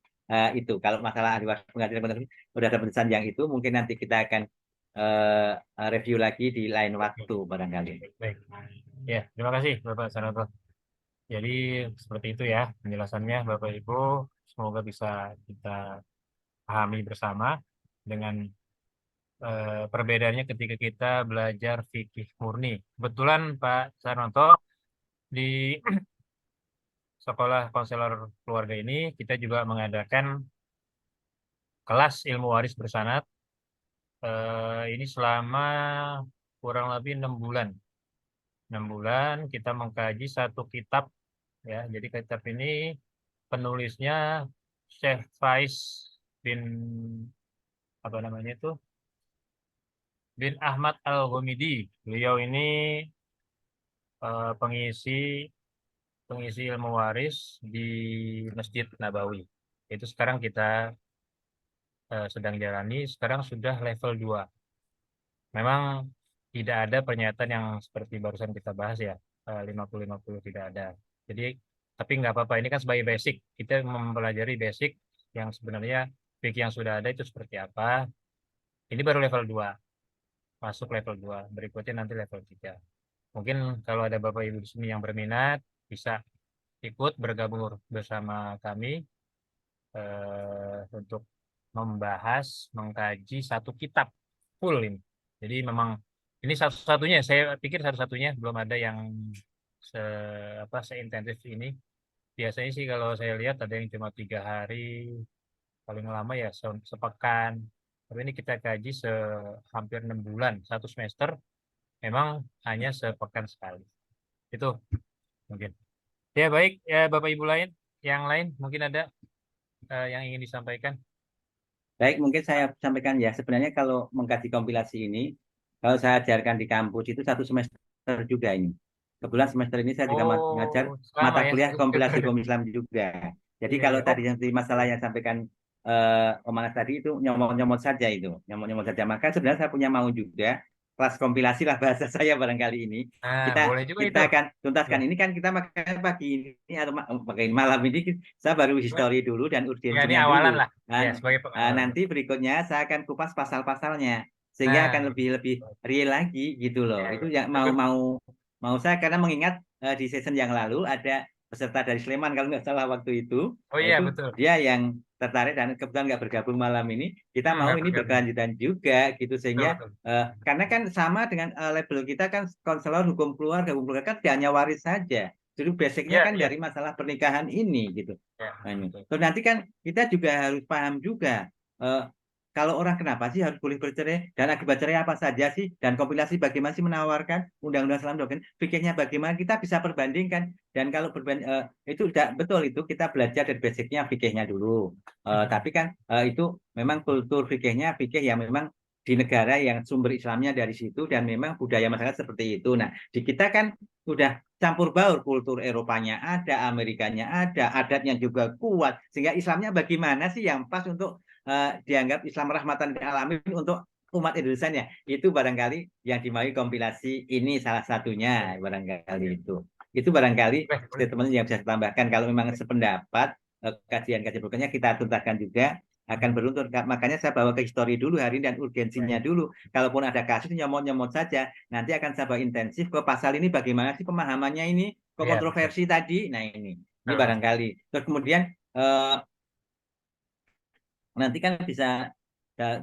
itu. Kalau masalah ahli waris pengadilan sudah ada putusan yang itu, mungkin nanti kita akan review lagi di lain waktu barangkali. Baik. Ya, terima kasih Bapak Sanoto. Jadi seperti itu ya penjelasannya Bapak Ibu. Semoga bisa kita pahami bersama dengan perbedaannya ketika kita belajar fikih murni. Kebetulan Pak Sanoto di sekolah konselor keluarga ini kita juga mengadakan kelas ilmu waris bersanad. Ini selama kurang lebih 6 bulan. 6 bulan kita mengkaji satu kitab ya. Jadi kitab ini penulisnya Syekh Faiz bin apa namanya itu? Bin Ahmad Al-Ghumidi. Beliau ini pengisi ilmu waris di Masjid Nabawi. Itu sekarang kita sedang jalani, sekarang sudah level 2. Memang tidak ada pernyataan yang seperti barusan kita bahas ya, 50-50 tidak ada. Jadi, tapi nggak apa-apa, ini kan sebagai basic. Kita mempelajari basic yang sebenarnya fikih yang sudah ada itu seperti apa. Ini baru level 2. masuk level 2, berikutnya nanti level 3. Mungkin kalau ada Bapak Ibu di sini yang berminat, bisa ikut bergabung bersama kami untuk membahas, mengkaji satu kitab full ini. Jadi memang ini satu-satunya, saya pikir satu-satunya, belum ada yang se seintensif ini. Biasanya sih kalau saya lihat ada yang cuma 3 hari, paling lama ya sepekan. Tapi ini kita kaji hampir 6 bulan, 1 semester, memang hanya sepekan sekali. Itu mungkin. Ya baik, ya Bapak Ibu yang lain mungkin ada yang ingin disampaikan. Baik, mungkin saya sampaikan ya. Sebenarnya kalau mengkaji kompilasi ini, kalau saya ajarkan di kampus itu 1 semester juga ini. Kebetulan semester ini saya juga mengajar Sama mata ya. kuliah kompilasi hukum Islam juga. Jadi Iya, kalau iya. tadi yang masalah yang sampaikan Om Anas tadi itu nyomot-nyomot saja itu, nyomot-nyomot saja. Maka sebenarnya saya punya mau juga kelas kompilasi lah bahasa saya barangkali ini. Nah, Kita boleh juga kita itu. akan Ya. tuntaskan ini kan kita makanya pagi ini atau pakai malam ini saya baru history dulu dan Ya, ini urgensinya awalan dulu. lah. Ya, sebagai pengawal. Nanti berikutnya saya akan kupas pasal-pasalnya sehingga Nah, akan lebih real lagi gitu loh. ya, Itu yang bagus. mau saya karena mengingat di season yang lalu ada peserta dari Sleman kalau nggak salah waktu itu. Oh Nah, iya, itu betul. dia yang tertarik dan kebetulan nggak bergabung malam ini. Kita mau Nggak ini bergabung. berkelanjutan juga gitu Betul, sehingga betul. karena kan sama dengan label kita kan konselor hukum keluarga kan tidak hanya waris saja. Jadi basicnya Iya, kan iya. dari masalah pernikahan ini gitu. Ya, Nah, ini. betul. Terus nanti kan kita juga harus paham juga eh, kalau orang kenapa sih harus boleh bercerai dan akibat cerai apa saja sih dan kompilasi bagaimana sih menawarkan undang-undang Islam doktrin fikihnya bagaimana kita bisa perbandingkan dan kalau itu tidak betul itu kita belajar dari basicnya fikihnya dulu. Tapi kan itu memang kultur fikihnya fikih yang memang di negara yang sumber Islamnya dari situ dan memang budaya masyarakat seperti itu. Nah di kita kan udah campur baur kultur Eropanya ada, Amerikanya ada, adatnya juga kuat sehingga Islamnya bagaimana sih yang pas untuk dianggap Islam rahmatan lil alamin untuk umat Indonesia ya. Itu barangkali yang dimaui kompilasi ini salah satunya barangkali itu. Itu barangkali Boleh, boleh. statement yang bisa ditambahkan kalau memang sependapat kajian-kajian berikutnya kita tuntaskan juga akan beruntun. Makanya saya bawa ke histori dulu hari ini dan urgensinya dulu. Kalaupun ada kasus nyomot-nyomot saja, nanti akan saya bawa intensif ke pasal ini bagaimana sih pemahamannya ini, ke Iya, betul. kontroversi tadi. Nah ini Betul, Mas. barangkali. Terus kemudian nanti kan bisa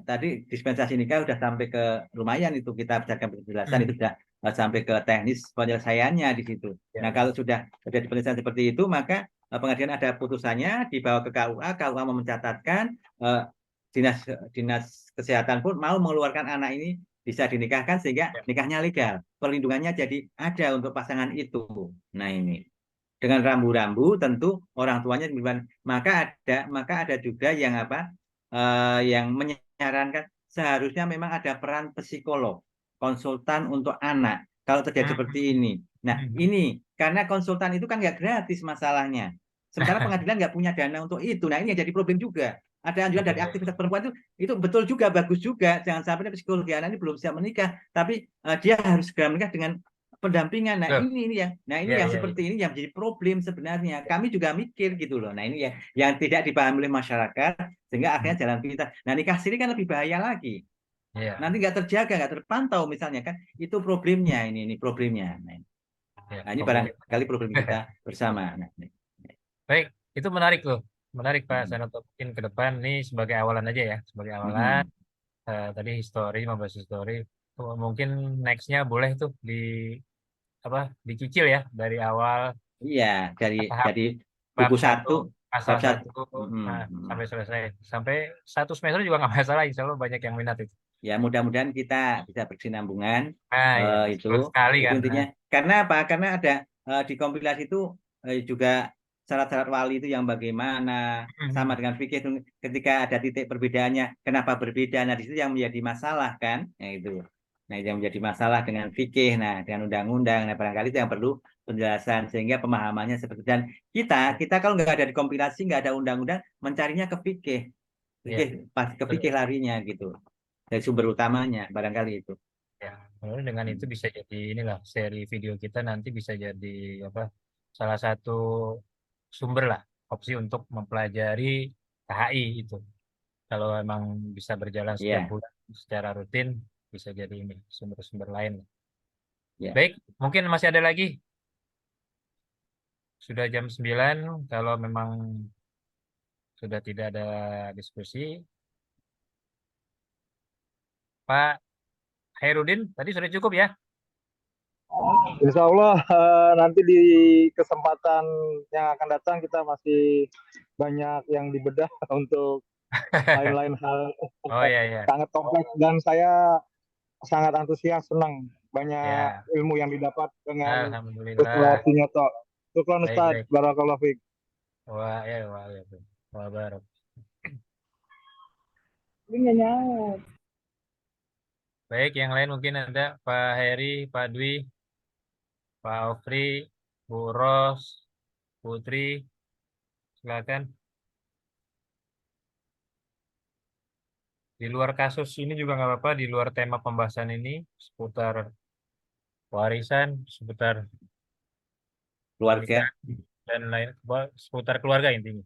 tadi dispensasi nikah sudah sampai ke lumayan itu kita berdasarkan penjelasan itu sudah sampai ke teknis penyelesaiannya di situ. Ya, Nah kalau sudah ada di penjelasan seperti itu maka pengadilan ada putusannya dibawa ke KUA, KUA mau mencatatkan dinas dinas kesehatan pun mau mengeluarkan anak ini bisa dinikahkan sehingga ya. nikahnya legal, perlindungannya jadi ada untuk pasangan itu. Nah ini dengan rambu-rambu tentu orang tuanya maka ada juga yang yang menyarankan seharusnya memang ada peran psikolog konsultan untuk anak kalau terjadi seperti ini. Nah ini karena konsultan itu kan nggak gratis masalahnya sementara pengadilan nggak punya dana untuk itu. Nah ini yang jadi problem juga. Ada anjuran dari aktivitas perempuan itu betul juga bagus juga jangan sampai psikologi anak ini belum siap menikah tapi dia harus segera menikah dengan pendampingan. Nah Betul. ini Ya, yang ya, seperti ya. ini yang jadi problem sebenarnya. Kami juga mikir gitu loh. Nah ini yang tidak dipahami oleh masyarakat sehingga akhirnya jalan pintas. Nah nikah siri kan lebih bahaya lagi. Ya, Nanti nggak terjaga, nggak terpantau misalnya kan itu problemnya ini problemnya. ya. Nah ini Oke. barangkali problem kita bersama. Nah, ini. Baik, itu menarik loh. Menarik Pak Hmm. Sanoto. Mungkin ke depan nih sebagai awalan aja ya, sebagai awalan. Hmm. Tadi history, membahas history. Mungkin nextnya boleh tuh dicicil ya dari awal Iya tahap dari bab buku satu, satu pasal bab satu. satu, Hmm. nah, Hmm. sampai selesai. Sampai 1 semester juga nggak masalah, insya Allah banyak yang minat itu. Ya mudah-mudahan kita bisa berkesinambungan Nah ya, betul sekali itu kan. intinya karena apa karena ada di kompilasi itu juga syarat-syarat wali itu yang bagaimana sama dengan fikih itu ketika ada titik perbedaannya kenapa berbeda. Nah di situ yang menjadi masalah kan nah itu yang menjadi masalah dengan fikih dengan undang-undang. Nah barangkali itu yang perlu penjelasan sehingga pemahamannya seperti dan kita kalau nggak ada di kompilasi nggak ada undang-undang mencarinya ke Ya, fikih pasti ke betul. fikih larinya gitu dari sumber utamanya barangkali itu. Ya, lalu dengan itu bisa jadi inilah seri video kita nanti bisa jadi salah satu sumber lah opsi untuk mempelajari KHI itu. Kalau emang bisa berjalan setiap Iya, bulan secara rutin bisa jadi ini sumber-sumber lain. Ya. Baik, mungkin masih ada lagi. Sudah jam 9, kalau memang sudah tidak ada diskusi, Pak Hairudin, tadi sudah cukup ya? Insya Allah nanti di kesempatan yang akan datang kita masih banyak yang dibedah untuk lain-lain hal. Oh ya ya, Sangat kompleks dan saya sangat antusias, senang banyak ya. ilmu yang didapat dengan Alhamdulillah. Ustaz Sinyoto. Syukran Baik Ustaz, baik. barakallahu fiik. Wah ya wah ya. Wah baru. Ini nggak nyaut. Baik, yang lain mungkin ada Pak Heri, Pak Dwi, Pak Ofri, Bu Ros, Putri, silakan. Di luar kasus ini juga nggak apa-apa, di luar tema pembahasan ini seputar warisan, seputar Keluarga. pernikahan dan lain, seputar keluarga intinya.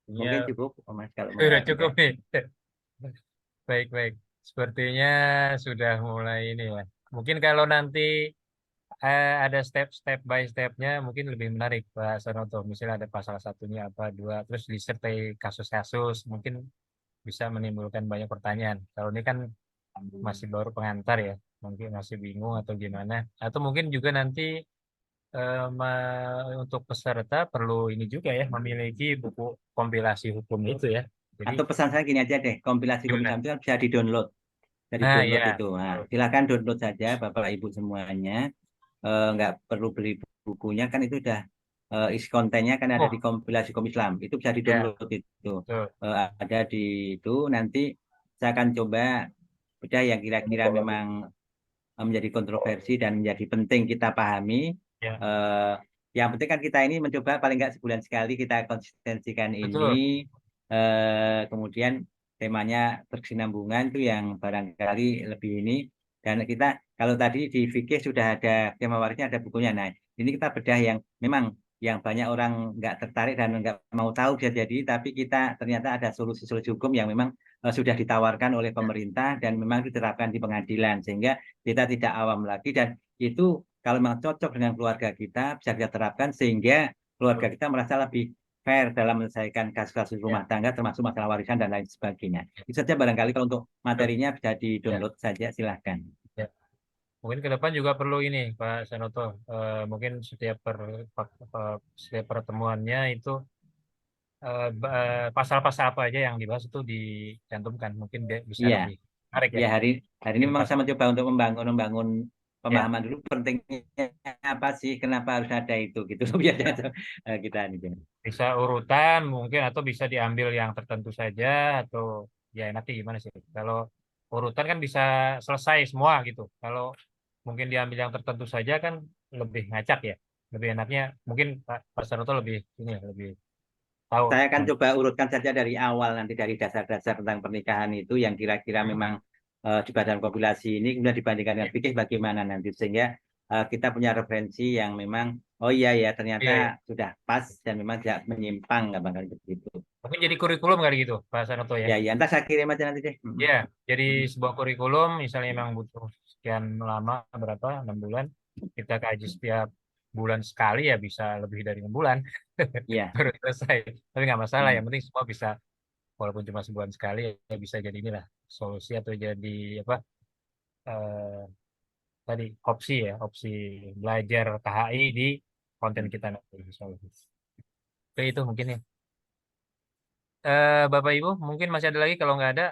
Mungkin Ya, cukup, Mas, kalau sudah menurut cukup saya. nih. Baik baik. Sepertinya sudah mulai ini ya. Mungkin kalau nanti ada step by stepnya mungkin lebih menarik Pak Sanoto. Misalnya ada pasal satunya apa dua, terus disertai kasus-kasus mungkin bisa menimbulkan banyak pertanyaan. Kalau ini kan masih baru pengantar ya, mungkin masih bingung atau gimana. Atau mungkin juga nanti untuk peserta perlu ini juga ya, memiliki buku kompilasi hukum itu ya. Jadi Atau pesan saya gini aja deh, kompilasi gimana? itu kan bisa di-download. Bisa Nah di-download ya, itu. Nah, betul. silakan download saja Bapak Ibu semuanya. Nggak perlu beli bukunya, kan itu udah isi kontennya kan ada Oh di kompilasi hukum Islam. Itu bisa ya, di-download itu. betul. Ada di itu, nanti saya akan coba bedah yang kira-kira memang menjadi kontroversi dan menjadi penting kita pahami. Ya, Eh, yang penting kan kita ini mencoba paling nggak sebulan sekali kita konsistensikan ini. betul. Kemudian temanya berkesinambungan itu yang barangkali lebih ini. Dan kita kalau tadi di fikih sudah ada tema warisnya, ada bukunya. Nah, ini kita bedah yang memang yang banyak orang nggak tertarik dan nggak mau tahu bisa jadi, tapi kita ternyata ada solusi-solusi hukum yang memang sudah ditawarkan oleh pemerintah dan memang diterapkan di pengadilan, sehingga kita tidak awam lagi, dan itu kalau memang cocok dengan keluarga kita bisa kita terapkan sehingga keluarga kita merasa lebih fair dalam menyelesaikan kasus-kasus rumah Ya, tangga termasuk masalah warisan dan lain sebagainya. Itu saja barangkali, kalau untuk betul. materinya bisa Ya, di-download saja, silahkan. ya. Mungkin ke depan juga perlu ini Pak Sanoto. Mungkin setiap pertemuannya itu pasal-pasal apa aja yang dibahas itu dicantumkan. Mungkin bisa Iya, lebih menarik ya. ya, hari ini Mungkin memang pas. saya mencoba untuk membangun Ya, pemahaman dulu pentingnya apa sih, kenapa harus ada itu gitu biasanya kita ini. bisa urutan mungkin atau bisa diambil yang tertentu saja atau ya enaknya gimana sih? Kalau urutan kan bisa selesai semua gitu. Kalau mungkin diambil yang tertentu saja kan lebih ngacak ya. Lebih enaknya mungkin Pak Sanoto lebih ini ya, lebih tahu. Saya akan coba urutkan saja dari awal, nanti dari dasar-dasar tentang pernikahan itu yang kira-kira Hmm. memang di badan populasi ini, kemudian dibandingkan dengan Ya, fikih bagaimana nanti, sehingga kita punya referensi yang memang oh iya ya ternyata iya, iya. sudah pas dan memang tidak menyimpang, nggak bakal begitu. Mungkin jadi kurikulum kali gitu Pak Sanoto ya. Ya, ya, entar saya kirim aja nanti deh. Ya, jadi sebuah kurikulum misalnya memang butuh sekian lama, berapa, 6 bulan, kita kaji setiap bulan sekali ya bisa lebih dari 6 bulan Iya. baru selesai. Tapi nggak masalah, Hmm. yang penting semua bisa, walaupun cuma sebulan sekali ya bisa jadi inilah solusi atau jadi apa eh, tadi opsi ya, opsi belajar KHI di konten kita nanti. Insya Allah. Oke, itu mungkin ya. Bapak Ibu, mungkin masih ada lagi, kalau nggak ada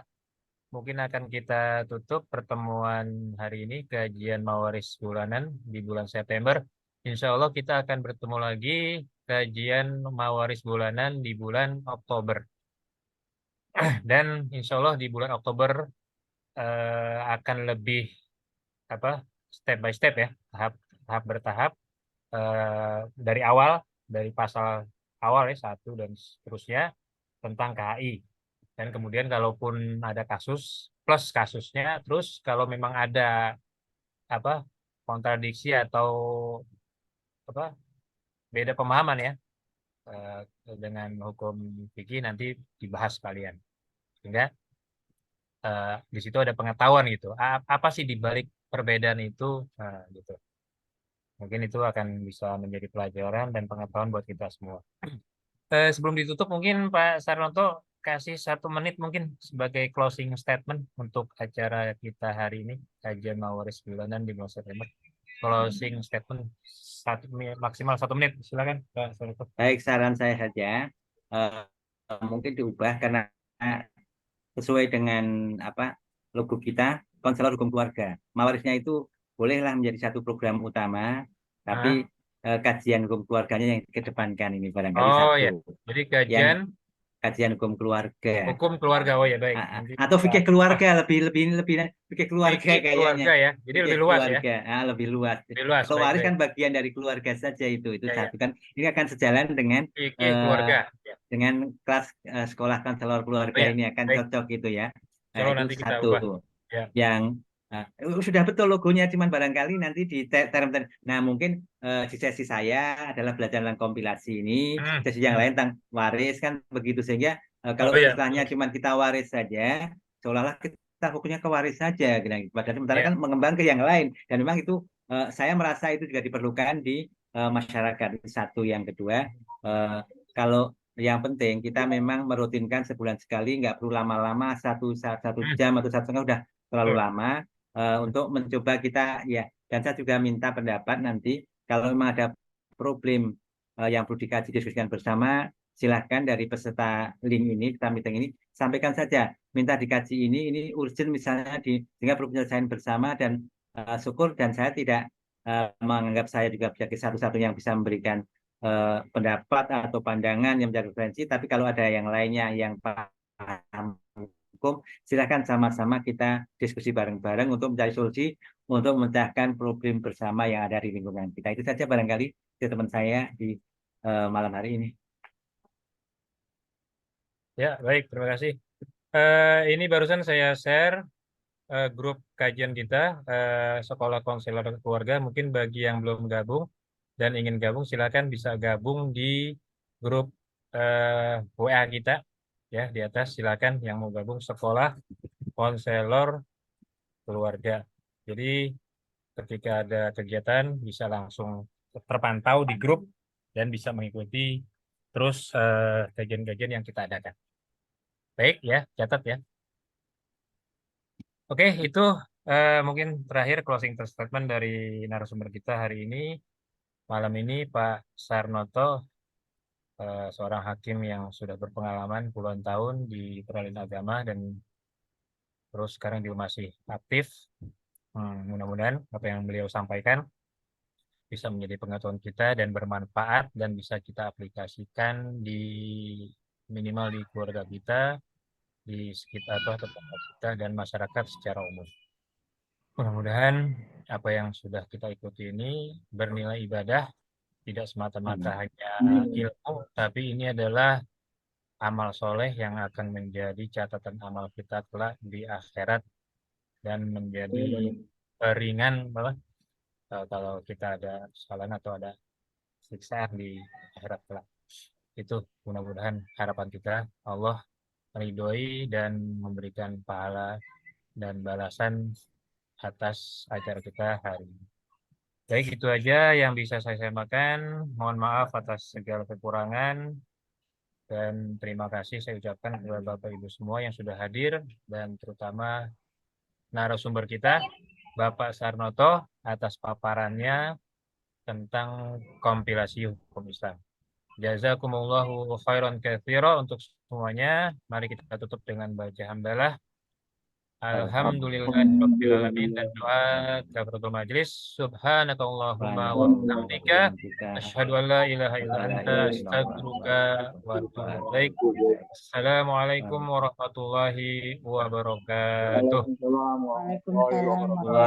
mungkin akan kita tutup pertemuan hari ini, kajian Mawaris bulanan di bulan September. Insya Allah kita akan bertemu lagi kajian Mawaris bulanan di bulan Oktober. Dan insya Allah di bulan Oktober akan lebih apa step by step ya, tahap bertahap dari awal, dari pasal awal ya 1 dan seterusnya tentang KHI. Dan kemudian kalaupun ada kasus plus kasusnya, terus kalau memang ada apa kontradiksi atau beda pemahaman ya dengan hukum fikih nanti dibahas kalian, sehingga di situ ada pengetahuan gitu. Apa sih di balik perbedaan itu, gitu. Mungkin itu akan bisa menjadi pelajaran dan pengetahuan buat kita semua. Sebelum ditutup, mungkin Pak Sarnonto kasih 1 menit mungkin sebagai closing statement untuk acara kita hari ini, kajian Mawaris bulanan di bulan September. Closing statement maksimal 1 menit, silakan Pak Sarnonto. Baik, saran saya saja eh, mungkin diubah karena sesuai dengan logo kita, konselor hukum keluarga. Mawarisnya itu bolehlah menjadi satu program utama, tapi kajian hukum keluarganya yang dikedepankan ini barangkali Oh satu. ya, jadi Yang kajian hukum keluarga. hukum keluarga, oh ya baik. Nanti Atau fikih keluarga, lebih fikih keluarga fikih keluarga kayaknya. ya, jadi Fikih lebih luas ya. keluarga, lebih luas. Lebih luas, Kalau waris baik. kan bagian dari keluarga saja itu Ya, satu kan. Ini akan sejalan dengan Fikih keluarga. Ya. dengan kelas sekolah konselor keluarga Oh ya, ini akan baik. cocok gitu ya. Nah, Kalau itu nanti kita satu ubah. Ya. yang sudah betul logonya, cuman barangkali nanti di term. Nah, mungkin di sesi saya adalah belajar tentang kompilasi ini, sesi yang lain tentang waris kan begitu, sehingga kalau Oh ya, istilahnya cuman kita waris saja, seolah-olah kita fokusnya ke waris saja, gitu. Padahal sementara ya. kan mengembang ke yang lain, dan memang itu saya merasa itu juga diperlukan di masyarakat. Itu satu. Yang kedua, kalau yang penting kita memang merutinkan sebulan sekali, nggak perlu lama-lama, satu jam atau 1,5 udah terlalu lama, untuk mencoba kita ya. Dan saya juga minta pendapat nanti kalau memang ada problem yang perlu dikaji diskusikan bersama, silahkan dari peserta link ini, kita meeting ini, sampaikan saja, minta dikaji ini urgent misalnya, sehingga perlu penyelesaian bersama. Dan syukur, dan saya tidak menganggap saya juga sebagai satu-satunya yang bisa memberikan pendapat atau pandangan yang menjadi referensi, tapi kalau ada yang lainnya yang paham hukum, silakan sama-sama kita diskusi bareng-bareng untuk mencari solusi untuk memecahkan problem bersama yang ada di lingkungan kita. Itu saja barangkali dari teman saya di malam hari ini. Ya, baik, terima kasih. Ini barusan saya share grup kajian kita, Sekolah Konselor Keluarga. Mungkin bagi yang belum gabung dan ingin gabung, silakan bisa gabung di grup WA kita ya, di atas. Silakan yang mau gabung, Sekolah Konselor Keluarga. Jadi ketika ada kegiatan bisa langsung terpantau di grup dan bisa mengikuti terus kajian-kajian yang kita adakan. Baik ya, catat ya. Oke, itu mungkin terakhir closing statement dari narasumber kita hari ini. Malam ini Pak Sarnoto, seorang hakim yang sudah berpengalaman puluhan tahun di peradilan agama dan terus sekarang juga masih aktif. Mudah-mudahan apa yang beliau sampaikan bisa menjadi pengetahuan kita dan bermanfaat dan bisa kita aplikasikan di minimal di keluarga kita, di sekitar tetangga kita dan masyarakat secara umum. Mudah-mudahan apa yang sudah kita ikuti ini bernilai ibadah, tidak semata-mata hanya ilmu, tapi ini adalah amal soleh yang akan menjadi catatan amal kita kelak di akhirat dan menjadi ringan kalau kita ada kesalahan atau ada siksaan di akhirat kelak. Itu mudah-mudahan harapan kita, Allah meridhoi dan memberikan pahala dan balasan atas acara kita hari ini. Baik, itu aja yang bisa saya sampaikan. Mohon maaf atas segala kekurangan dan terima kasih saya ucapkan kepada Bapak Ibu semua yang sudah hadir dan terutama narasumber kita Bapak Sarnoto atas paparannya tentang kompilasi hukum Islam. Jazakumullahu khairan katsira untuk semuanya. Mari kita tutup dengan baca hamdalah. Alhamdulillahirabbil alamin dan doa kafaratul majelis. Subhanakallahumma wa bihamdika asyhadu an la ilaha illa anta astaghfiruka wa atubu ilaik. Assalamualaikum warahmatullahi wabarakatuh. Waalaikumsalam warahmatullahi wabarakatuh.